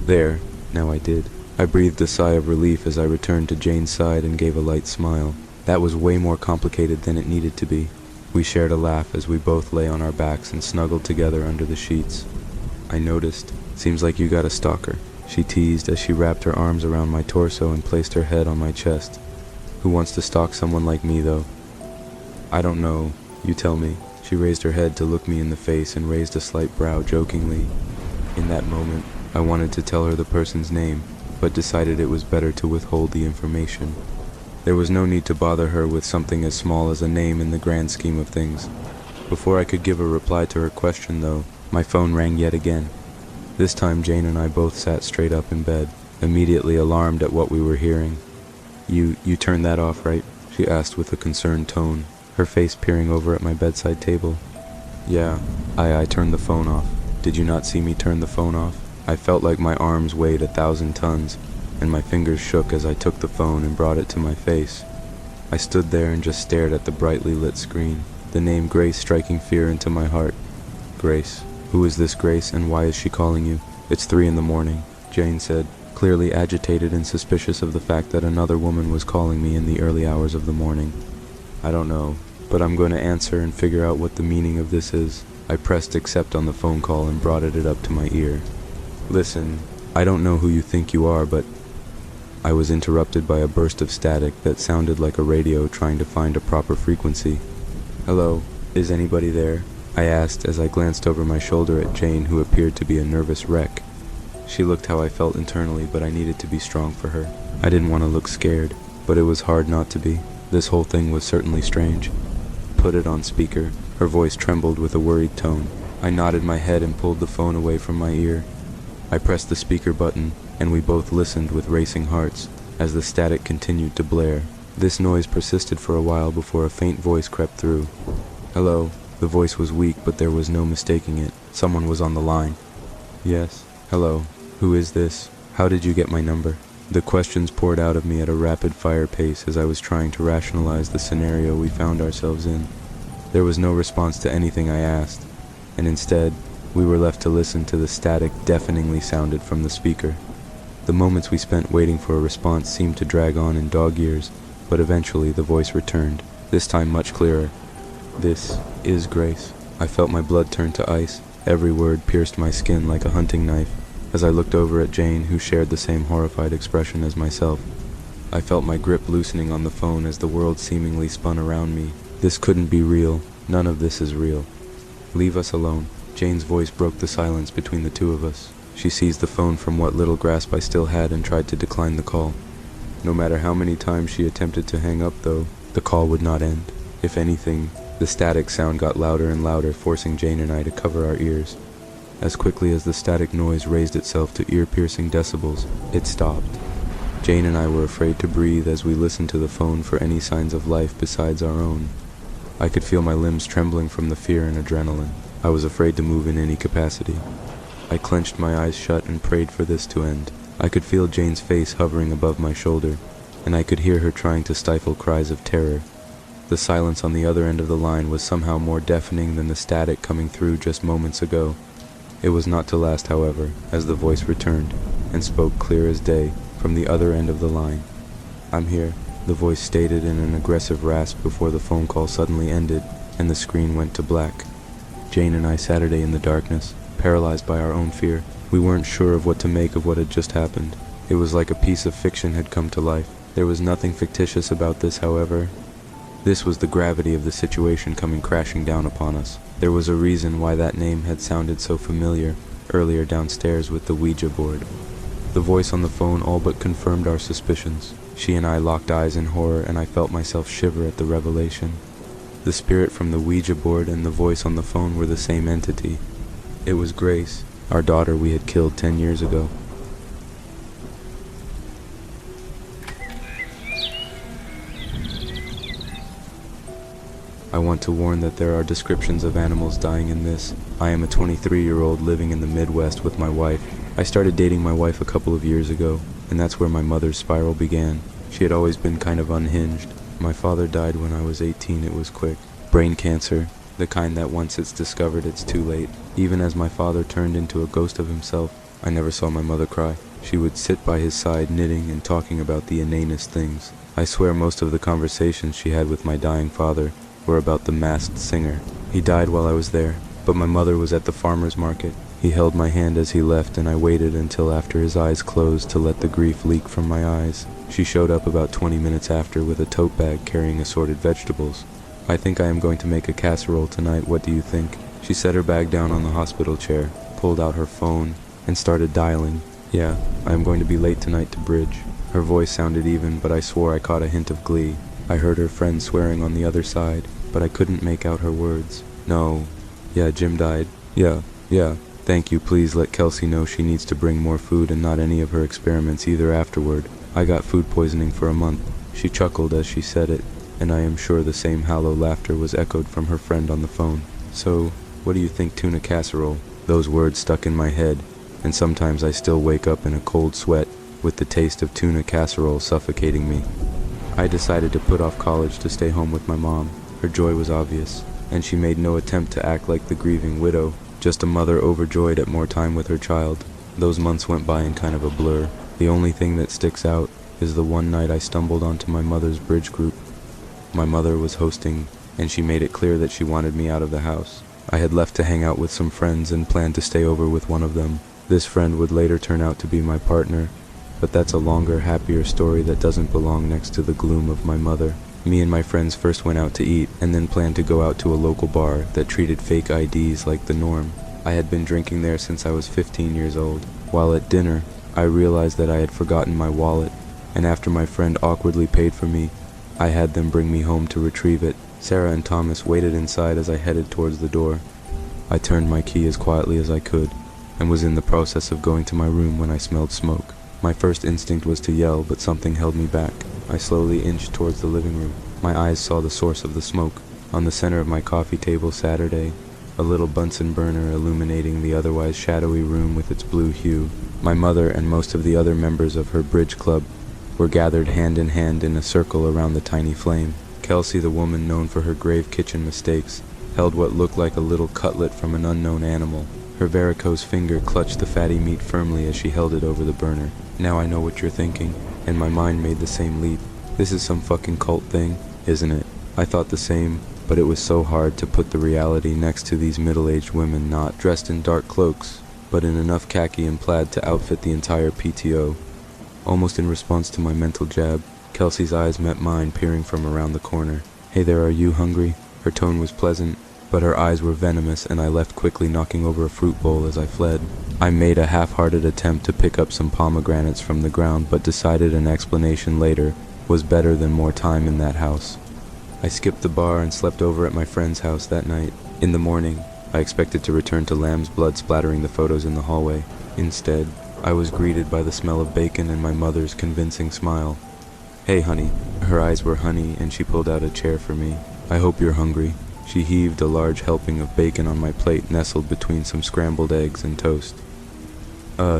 There, now I did. I breathed a sigh of relief as I returned to Jane's side and gave a light smile. That was way more complicated than it needed to be. We shared a laugh as we both lay on our backs and snuggled together under the sheets. "I noticed. Seems like you got a stalker," she teased as she wrapped her arms around my torso and placed her head on my chest. "Who wants to stalk someone like me, though?" "I don't know. You tell me." She raised her head to look me in the face and raised a slight brow jokingly. In that moment, I wanted to tell her the person's name, but decided it was better to withhold the information. There was no need to bother her with something as small as a name in the grand scheme of things. Before I could give a reply to her question, though, my phone rang yet again. This time Jane and I both sat straight up in bed, immediately alarmed at what we were hearing. You turned that off, right?" she asked with a concerned tone, her face peering over at my bedside table. "Yeah, I turned the phone off. Did you not see me turn the phone off?" I felt like my arms weighed 1,000 tons, and my fingers shook as I took the phone and brought it to my face. I stood there and just stared at the brightly lit screen, the name Grace striking fear into my heart. "Grace? Who is this Grace, and why is she calling you?" "It's 3 in the morning, Jane said, clearly agitated and suspicious of the fact that another woman was calling me in the early hours of the morning. "I don't know, but I'm going to answer and figure out what the meaning of this is." I pressed accept on the phone call and brought it up to my ear. "Listen, I don't know who you think you are, but..." I was interrupted by a burst of static that sounded like a radio trying to find a proper frequency. "Hello, is anybody there?" I asked as I glanced over my shoulder at Jane, who appeared to be a nervous wreck. She looked how I felt internally, but I needed to be strong for her. I didn't want to look scared, but it was hard not to be. This whole thing was certainly strange. "Put it on speaker." Her voice trembled with a worried tone. I nodded my head and pulled the phone away from my ear. I pressed the speaker button, and we both listened with racing hearts as the static continued to blare. This noise persisted for a while before a faint voice crept through. "Hello." The voice was weak, but there was no mistaking it. Someone was on the line. "Yes. Hello. Who is this? How did you get my number?" The questions poured out of me at a rapid-fire pace as I was trying to rationalize the scenario we found ourselves in. There was no response to anything I asked, and instead, we were left to listen to the static deafeningly sounded from the speaker. The moments we spent waiting for a response seemed to drag on in dog years, but eventually the voice returned, this time much clearer. "This is Grace." I felt my blood turn to ice. Every word pierced my skin like a hunting knife, as I looked over at Jane, who shared the same horrified expression as myself. I felt my grip loosening on the phone as the world seemingly spun around me. This couldn't be real. None of this is real. "Leave us alone." Jane's voice broke the silence between the two of us. She seized the phone from what little grasp I still had and tried to decline the call. No matter how many times she attempted to hang up, though, the call would not end. If anything, the static sound got louder and louder, forcing Jane and I to cover our ears. As quickly as the static noise raised itself to ear-piercing decibels, it stopped. Jane and I were afraid to breathe as we listened to the phone for any signs of life besides our own. I could feel my limbs trembling from the fear and adrenaline. I was afraid to move in any capacity. I clenched my eyes shut and prayed for this to end. I could feel Jane's face hovering above my shoulder, and I could hear her trying to stifle cries of terror. The silence on the other end of the line was somehow more deafening than the static coming through just moments ago. It was not to last, however, as the voice returned, and spoke clear as day from the other end of the line. "I'm here," the voice stated in an aggressive rasp before the phone call suddenly ended, and the screen went to black. Jane and I sat in the darkness, paralyzed by our own fear. We weren't sure of what to make of what had just happened. It was like a piece of fiction had come to life. There was nothing fictitious about this, however. This was the gravity of the situation coming crashing down upon us. There was a reason why that name had sounded so familiar earlier downstairs with the Ouija board. The voice on the phone all but confirmed our suspicions. She and I locked eyes in horror, and I felt myself shiver at the revelation. The spirit from the Ouija board and the voice on the phone were the same entity. It was Grace, our daughter we had killed 10 years ago. I want to warn that there are descriptions of animals dying in this. I am a 23-year-old living in the Midwest with my wife. I started dating my wife a couple of years ago, and that's where my mother's spiral began. She had always been kind of unhinged. My father died when I was 18. It was quick. Brain cancer, the kind that once it's discovered it's too late. Even as my father turned into a ghost of himself, I never saw my mother cry. She would sit by his side knitting and talking about the inanest things. I swear most of the conversations she had with my dying father were about the masked singer. He died while I was there, but my mother was at the farmer's market. He held my hand as he left, and I waited until after his eyes closed to let the grief leak from my eyes. She showed up about 20 minutes after with a tote bag carrying assorted vegetables. "I think I am going to make a casserole tonight. What do you think?" She set her bag down on the hospital chair, pulled out her phone, and started dialing. "Yeah, I am going to be late tonight to bridge." Her voice sounded even, but I swore I caught a hint of glee. I heard her friend swearing on the other side, but I couldn't make out her words. "No. Yeah, Jim died. Yeah. Thank you. Please let Kelsey know she needs to bring more food and not any of her experiments either afterward. I got food poisoning for a month." She chuckled as she said it, and I am sure the same hollow laughter was echoed from her friend on the phone. "So, what do you think tuna casserole?" Those words stuck in my head, and sometimes I still wake up in a cold sweat with the taste of tuna casserole suffocating me. I decided to put off college to stay home with my mom. Her joy was obvious, and she made no attempt to act like the grieving widow, just a mother overjoyed at more time with her child. Those months went by in kind of a blur. The only thing that sticks out is the one night I stumbled onto my mother's bridge group. My mother was hosting, and she made it clear that she wanted me out of the house. I had left to hang out with some friends and planned to stay over with one of them. This friend would later turn out to be my partner, but that's a longer, happier story that doesn't belong next to the gloom of my mother. Me and my friends first went out to eat, and then planned to go out to a local bar that treated fake IDs like the norm. I had been drinking there since I was 15 years old. While at dinner, I realized that I had forgotten my wallet, and after my friend awkwardly paid for me, I had them bring me home to retrieve it. Sarah and Thomas waited inside as I headed towards the door. I turned my key as quietly as I could, and was in the process of going to my room when I smelled smoke. My first instinct was to yell, but something held me back. I slowly inched towards the living room. My eyes saw the source of the smoke. On the center of my coffee table Saturday, a little Bunsen burner illuminating the otherwise shadowy room with its blue hue. My mother and most of the other members of her bridge club were gathered hand in hand in a circle around the tiny flame. Kelsey, the woman known for her grave kitchen mistakes, held what looked like a little cutlet from an unknown animal. Her varicose finger clutched the fatty meat firmly as she held it over the burner. "Now I know what you're thinking," and my mind made the same leap. "This is some fucking cult thing, isn't it?" I thought the same, but it was so hard to put the reality next to these middle-aged women not dressed in dark cloaks, but in enough khaki and plaid to outfit the entire PTO. Almost in response to my mental jab, Kelsey's eyes met mine peering from around the corner. "Hey there, are you hungry?" Her tone was pleasant, but her eyes were venomous, and I left quickly, knocking over a fruit bowl as I fled. I made a half-hearted attempt to pick up some pomegranates from the ground, but decided an explanation later was better than more time in that house. I skipped the bar and slept over at my friend's house that night. In the morning, I expected to return to lamb's blood splattering the photos in the hallway. Instead, I was greeted by the smell of bacon and my mother's convincing smile. "Hey, honey." Her eyes were honey, and she pulled out a chair for me. "I hope you're hungry." She heaved a large helping of bacon on my plate, nestled between some scrambled eggs and toast.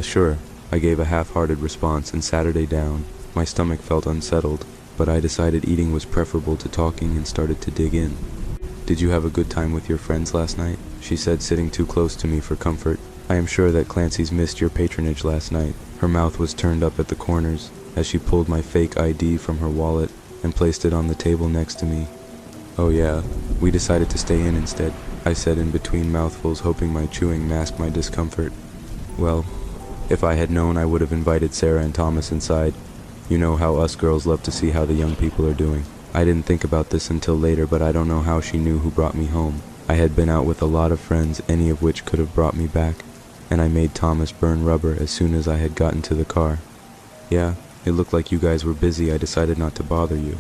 Sure. I gave a half-hearted response and sat her down. My stomach felt unsettled, but I decided eating was preferable to talking and started to dig in. Did you have a good time with your friends last night? She said, sitting too close to me for comfort. I am sure that Clancy's missed your patronage last night. Her mouth was turned up at the corners as she pulled my fake ID from her wallet and placed it on the table next to me. Oh yeah, we decided to stay in instead, I said in between mouthfuls, hoping my chewing masked my discomfort. Well, if I had known, I would have invited Sarah and Thomas inside. You know how us girls love to see how the young people are doing. I didn't think about this until later, but I don't know how she knew who brought me home. I had been out with a lot of friends, any of which could have brought me back, and I made Thomas burn rubber as soon as I had gotten to the car. Yeah, it looked like you guys were busy. I decided not to bother you.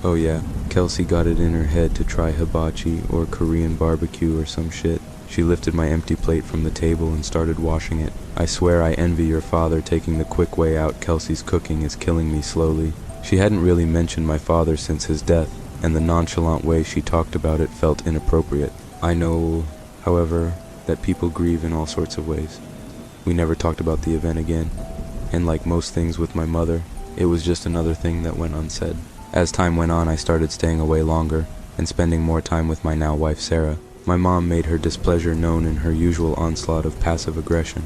Oh yeah, Kelsey got it in her head to try hibachi or Korean barbecue or some shit. She lifted my empty plate from the table and started washing it. I swear I envy your father. Taking the quick way out. Kelsey's cooking is killing me slowly. She hadn't really mentioned my father since his death, and the nonchalant way she talked about it felt inappropriate. I know, however, that people grieve in all sorts of ways. We never talked about the event again, and like most things with my mother, it was just another thing that went unsaid. As time went on, I started staying away longer and spending more time with my now wife Sarah. My mom made her displeasure known in her usual onslaught of passive aggression.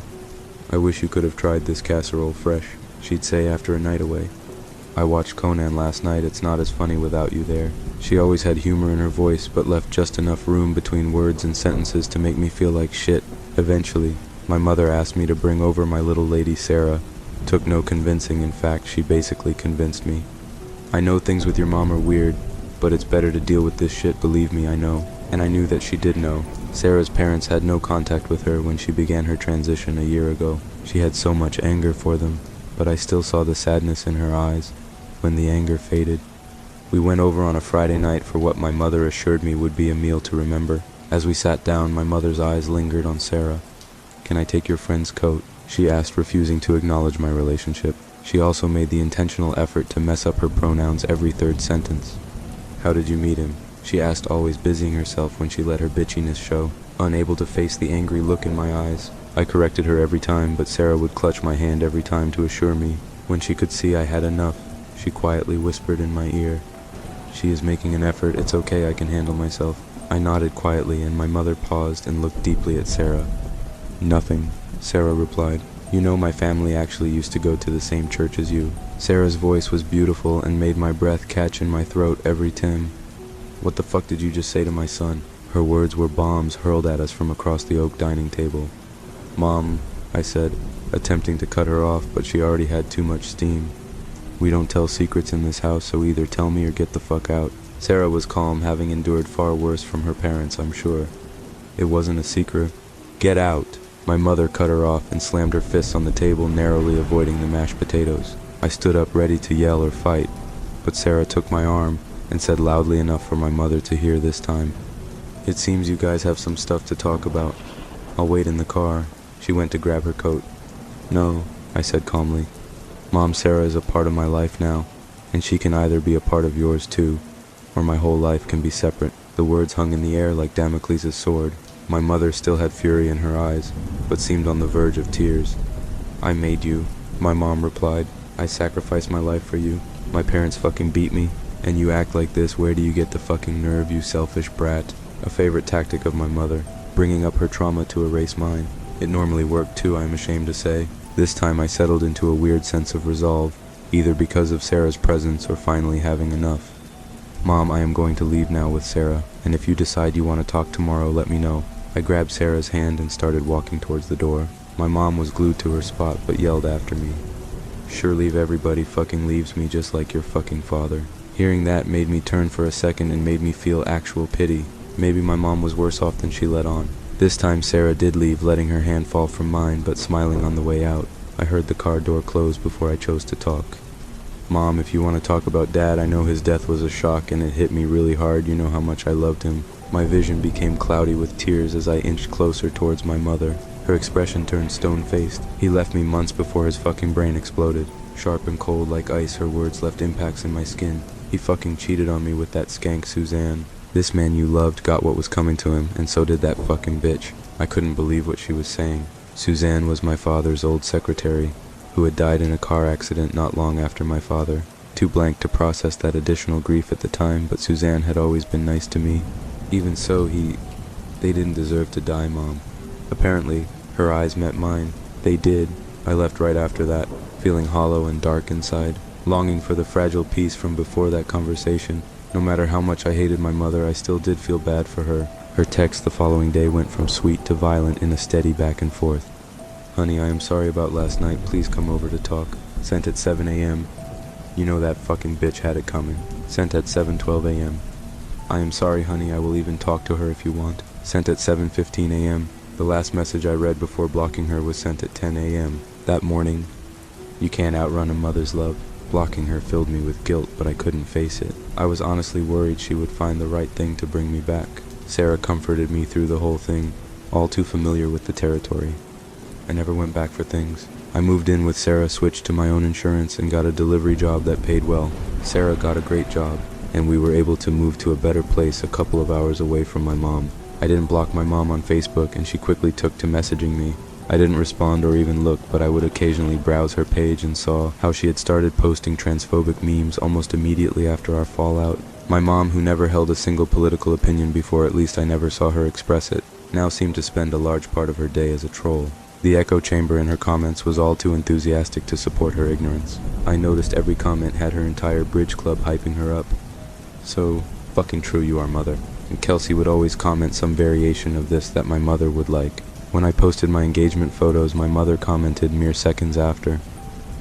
I wish you could have tried this casserole fresh, she'd say after a night away. I watched Conan last night. It's not as funny without you there. She always had humor in her voice, but left just enough room between words and sentences to make me feel like shit. Eventually, my mother asked me to bring over my little lady Sarah. Took no convincing. In fact, she basically convinced me. I know things with your mom are weird, but it's better to deal with this shit, believe me, I know. And I knew that she did know. Sarah's parents had no contact with her when she began her transition a year ago. She had so much anger for them, but I still saw the sadness in her eyes when the anger faded. We went over on a Friday night for what my mother assured me would be a meal to remember. As we sat down, my mother's eyes lingered on Sarah. "Can I take your friend's coat?" she asked, refusing to acknowledge my relationship. She also made the intentional effort to mess up her pronouns every third sentence. "How did you meet him?" she asked, always busying herself when she let her bitchiness show, unable to face the angry look in my eyes. I corrected her every time, but Sarah would clutch my hand every time to assure me. When she could see I had enough, she quietly whispered in my ear, "She is making an effort. It's okay, I can handle myself." I nodded quietly, and my mother paused and looked deeply at Sarah. "Nothing," Sarah replied. "You know my family actually used to go to the same church as you." Sarah's voice was beautiful and made my breath catch in my throat every time. "What the fuck did you just say to my son?" Her words were bombs hurled at us from across the oak dining table. "Mom," I said, attempting to cut her off, but she already had too much steam. "We don't tell secrets in this house, so either tell me or get the fuck out." Sarah was calm, having endured far worse from her parents, I'm sure. "It wasn't a secret." "Get out!" My mother cut her off and slammed her fists on the table, narrowly avoiding the mashed potatoes. I stood up ready to yell or fight, but Sarah took my arm and said loudly enough for my mother to hear this time, "It seems you guys have some stuff to talk about. I'll wait in the car." She went to grab her coat. "No," I said calmly. "Mom, Sarah is a part of my life now, and she can either be a part of yours too, or my whole life can be separate." The words hung in the air like Damocles' sword. My mother still had fury in her eyes, but seemed on the verge of tears. "I made you," my mom replied. "I sacrificed my life for you. My parents fucking beat me, and you act like this. Where do you get the fucking nerve, you selfish brat?" A favorite tactic of my mother, bringing up her trauma to erase mine. It normally worked too, I'm ashamed to say. This time I settled into a weird sense of resolve, either because of Sarah's presence or finally having enough. "Mom, I am going to leave now with Sarah, and if you decide you want to talk tomorrow, let me know." I grabbed Sarah's hand and started walking towards the door. My mom was glued to her spot but yelled after me, "Sure, leave. Everybody fucking leaves me just like your fucking father." Hearing that made me turn for a second and made me feel actual pity. Maybe my mom was worse off than she let on. This time Sarah did leave, letting her hand fall from mine but smiling on the way out. I heard the car door close before I chose to talk. "Mom, if you want to talk about Dad, I know his death was a shock and it hit me really hard. You know how much I loved him." My vision became cloudy with tears as I inched closer towards my mother. Her expression turned stone-faced. "He left me months before his fucking brain exploded." Sharp and cold like ice, her words left impacts in my skin. "He fucking cheated on me with that skank Suzanne. This man you loved got what was coming to him, and so did that fucking bitch." I couldn't believe what she was saying. Suzanne was my father's old secretary, who had died in a car accident not long after my father. Too blank to process that additional grief at the time, but Suzanne had always been nice to me. Even so, they didn't deserve to die, Mom. Apparently, her eyes met mine. They did. I left right after that, feeling hollow and dark inside, longing for the fragile peace from before that conversation. No matter how much I hated my mother, I still did feel bad for her. Her text the following day went from sweet to violent in a steady back and forth. Honey, I am sorry about last night. Please come over to talk. Sent at 7 a.m. You know that fucking bitch had it coming. Sent at 7:12 a.m. I am sorry, honey. I will even talk to her if you want. Sent at 7:15 a.m. The last message I read before blocking her was sent at 10 a.m. That morning. You can't outrun a mother's love. Blocking her filled me with guilt, but I couldn't face it. I was honestly worried she would find the right thing to bring me back. Sarah comforted me through the whole thing, all too familiar with the territory. I never went back for things. I moved in with Sarah, switched to my own insurance, and got a delivery job that paid well. Sarah got a great job, and we were able to move to a better place a couple of hours away from my mom. I didn't block my mom on Facebook, and she quickly took to messaging me. I didn't respond or even look, but I would occasionally browse her page and saw how she had started posting transphobic memes almost immediately after our fallout. My mom, who never held a single political opinion before, at least I never saw her express it, now seemed to spend a large part of her day as a troll. The echo chamber in her comments was all too enthusiastic to support her ignorance. I noticed every comment had her entire bridge club hyping her up. So fucking true you are, mother. And Kelsey would always comment some variation of this that my mother would like. When I posted my engagement photos, my mother commented mere seconds after,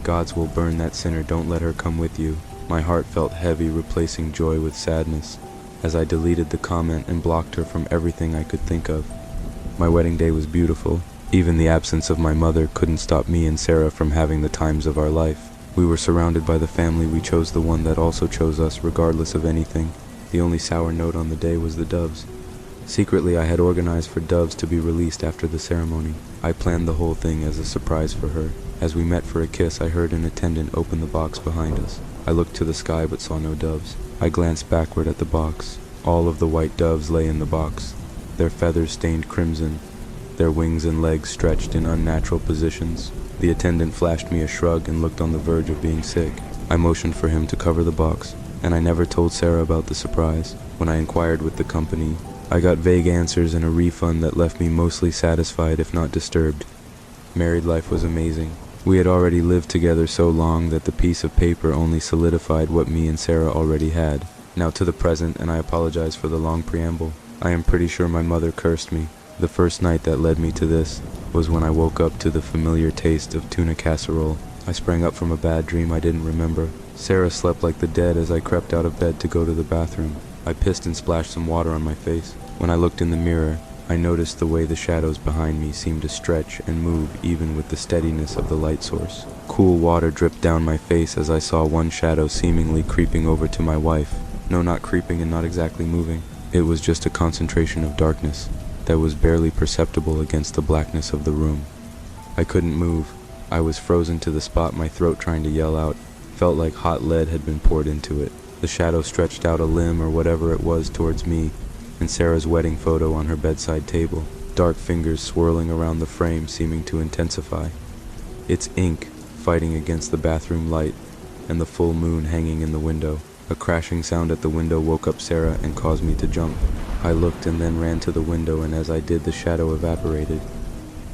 "Gods will burn that sinner, don't let her come with you." My heart felt heavy, replacing joy with sadness, as I deleted the comment and blocked her from everything I could think of. My wedding day was beautiful. Even the absence of my mother couldn't stop me and Sarah from having the times of our life. We were surrounded by the family. We chose the one that also chose us, regardless of anything. The only sour note on the day was the doves. Secretly, I had organized for doves to be released after the ceremony. I planned the whole thing as a surprise for her. As we met for a kiss, I heard an attendant open the box behind us. I looked to the sky but saw no doves. I glanced backward at the box. All of the white doves lay in the box, their feathers stained crimson, their wings and legs stretched in unnatural positions. The attendant flashed me a shrug and looked on the verge of being sick. I motioned for him to cover the box, and I never told Sarah about the surprise. When I inquired with the company, I got vague answers and a refund that left me mostly satisfied if not disturbed. Married life was amazing. We had already lived together so long that the piece of paper only solidified what me and Sarah already had. Now to the present, and I apologize for the long preamble. I am pretty sure my mother cursed me. The first night that led me to this was when I woke up to the familiar taste of tuna casserole. I sprang up from a bad dream I didn't remember. Sarah slept like the dead as I crept out of bed to go to the bathroom. I pissed and splashed some water on my face. When I looked in the mirror, I noticed the way the shadows behind me seemed to stretch and move even with the steadiness of the light source. Cool water dripped down my face as I saw one shadow seemingly creeping over to my wife. No, not creeping and not exactly moving. It was just a concentration of darkness that was barely perceptible against the blackness of the room. I couldn't move. I was frozen to the spot, my throat trying to yell out. Felt like hot lead had been poured into it. The shadow stretched out a limb or whatever it was towards me, and Sarah's wedding photo on her bedside table, dark fingers swirling around the frame seeming to intensify. Its ink fighting against the bathroom light, and the full moon hanging in the window. A crashing sound at the window woke up Sarah and caused me to jump. I looked and then ran to the window, and as I did, the shadow evaporated.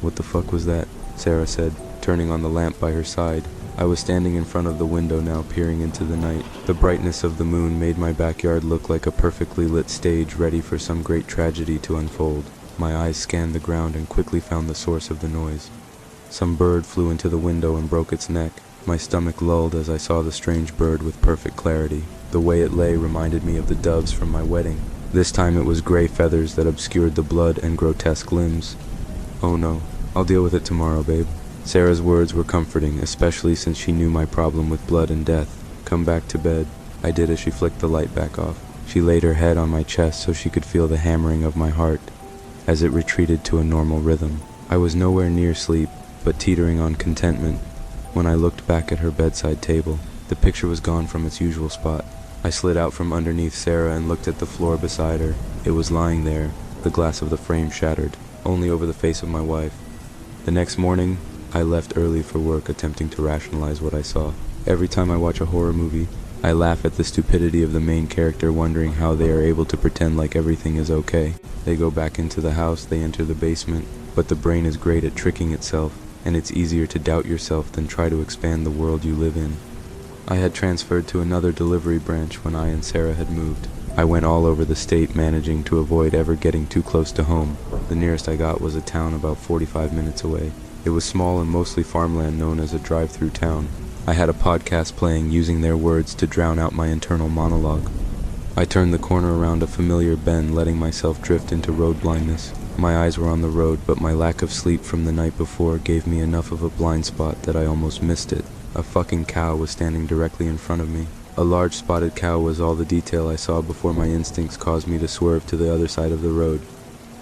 "What the fuck was that?" Sarah said, turning on the lamp by her side. I was standing in front of the window now, peering into the night. The brightness of the moon made my backyard look like a perfectly lit stage ready for some great tragedy to unfold. My eyes scanned the ground and quickly found the source of the noise. Some bird flew into the window and broke its neck. My stomach lulled as I saw the strange bird with perfect clarity. The way it lay reminded me of the doves from my wedding. This time it was gray feathers that obscured the blood and grotesque limbs. "Oh no, I'll deal with it tomorrow, babe." Sarah's words were comforting, especially since she knew my problem with blood and death. "Come back to bed." I did as she flicked the light back off. She laid her head on my chest so she could feel the hammering of my heart as it retreated to a normal rhythm. I was nowhere near sleep, but teetering on contentment when I looked back at her bedside table. The picture was gone from its usual spot. I slid out from underneath Sarah and looked at the floor beside her. It was lying there, the glass of the frame shattered, only over the face of my wife. The next morning, I left early for work, attempting to rationalize what I saw. Every time I watch a horror movie, I laugh at the stupidity of the main character, wondering how they are able to pretend like everything is okay. They go back into the house, they enter the basement, but the brain is great at tricking itself, and it's easier to doubt yourself than try to expand the world you live in. I had transferred to another delivery branch when I and Sarah had moved. I went all over the state, managing to avoid ever getting too close to home. The nearest I got was a town about 45 minutes away. It was small and mostly farmland, known as a drive-through town. I had a podcast playing, using their words to drown out my internal monologue. I turned the corner around a familiar bend, letting myself drift into road blindness. My eyes were on the road, but my lack of sleep from the night before gave me enough of a blind spot that I almost missed it. A fucking cow was standing directly in front of me. A large spotted cow was all the detail I saw before my instincts caused me to swerve to the other side of the road.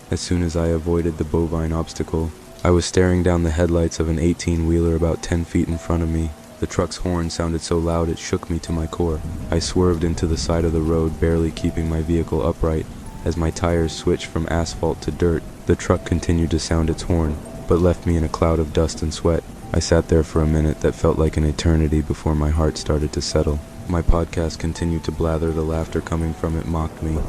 As soon as I avoided the bovine obstacle, I was staring down the headlights of an 18-wheeler about 10 feet in front of me. The truck's horn sounded so loud it shook me to my core. I swerved into the side of the road, barely keeping my vehicle upright. As my tires switched from asphalt to dirt, the truck continued to sound its horn, but left me in a cloud of dust and sweat. I sat there for a minute that felt like an eternity before my heart started to settle. My podcast continued to blather. The laughter coming from it mocked me.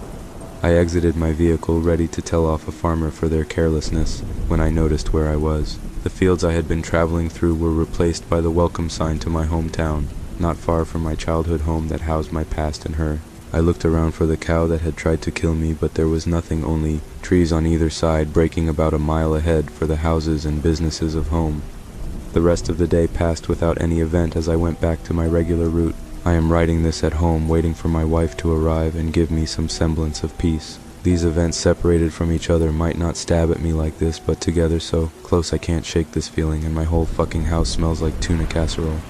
I exited my vehicle, ready to tell off a farmer for their carelessness, when I noticed where I was. The fields I had been traveling through were replaced by the welcome sign to my hometown, not far from my childhood home that housed my past and her. I looked around for the cow that had tried to kill me, but there was nothing, only trees on either side, breaking about a mile ahead for the houses and businesses of home. The rest of the day passed without any event as I went back to my regular route. I am writing this at home, waiting for my wife to arrive and give me some semblance of peace. These events separated from each other might not stab at me like this, but together so close I can't shake this feeling, and my whole fucking house smells like tuna casserole.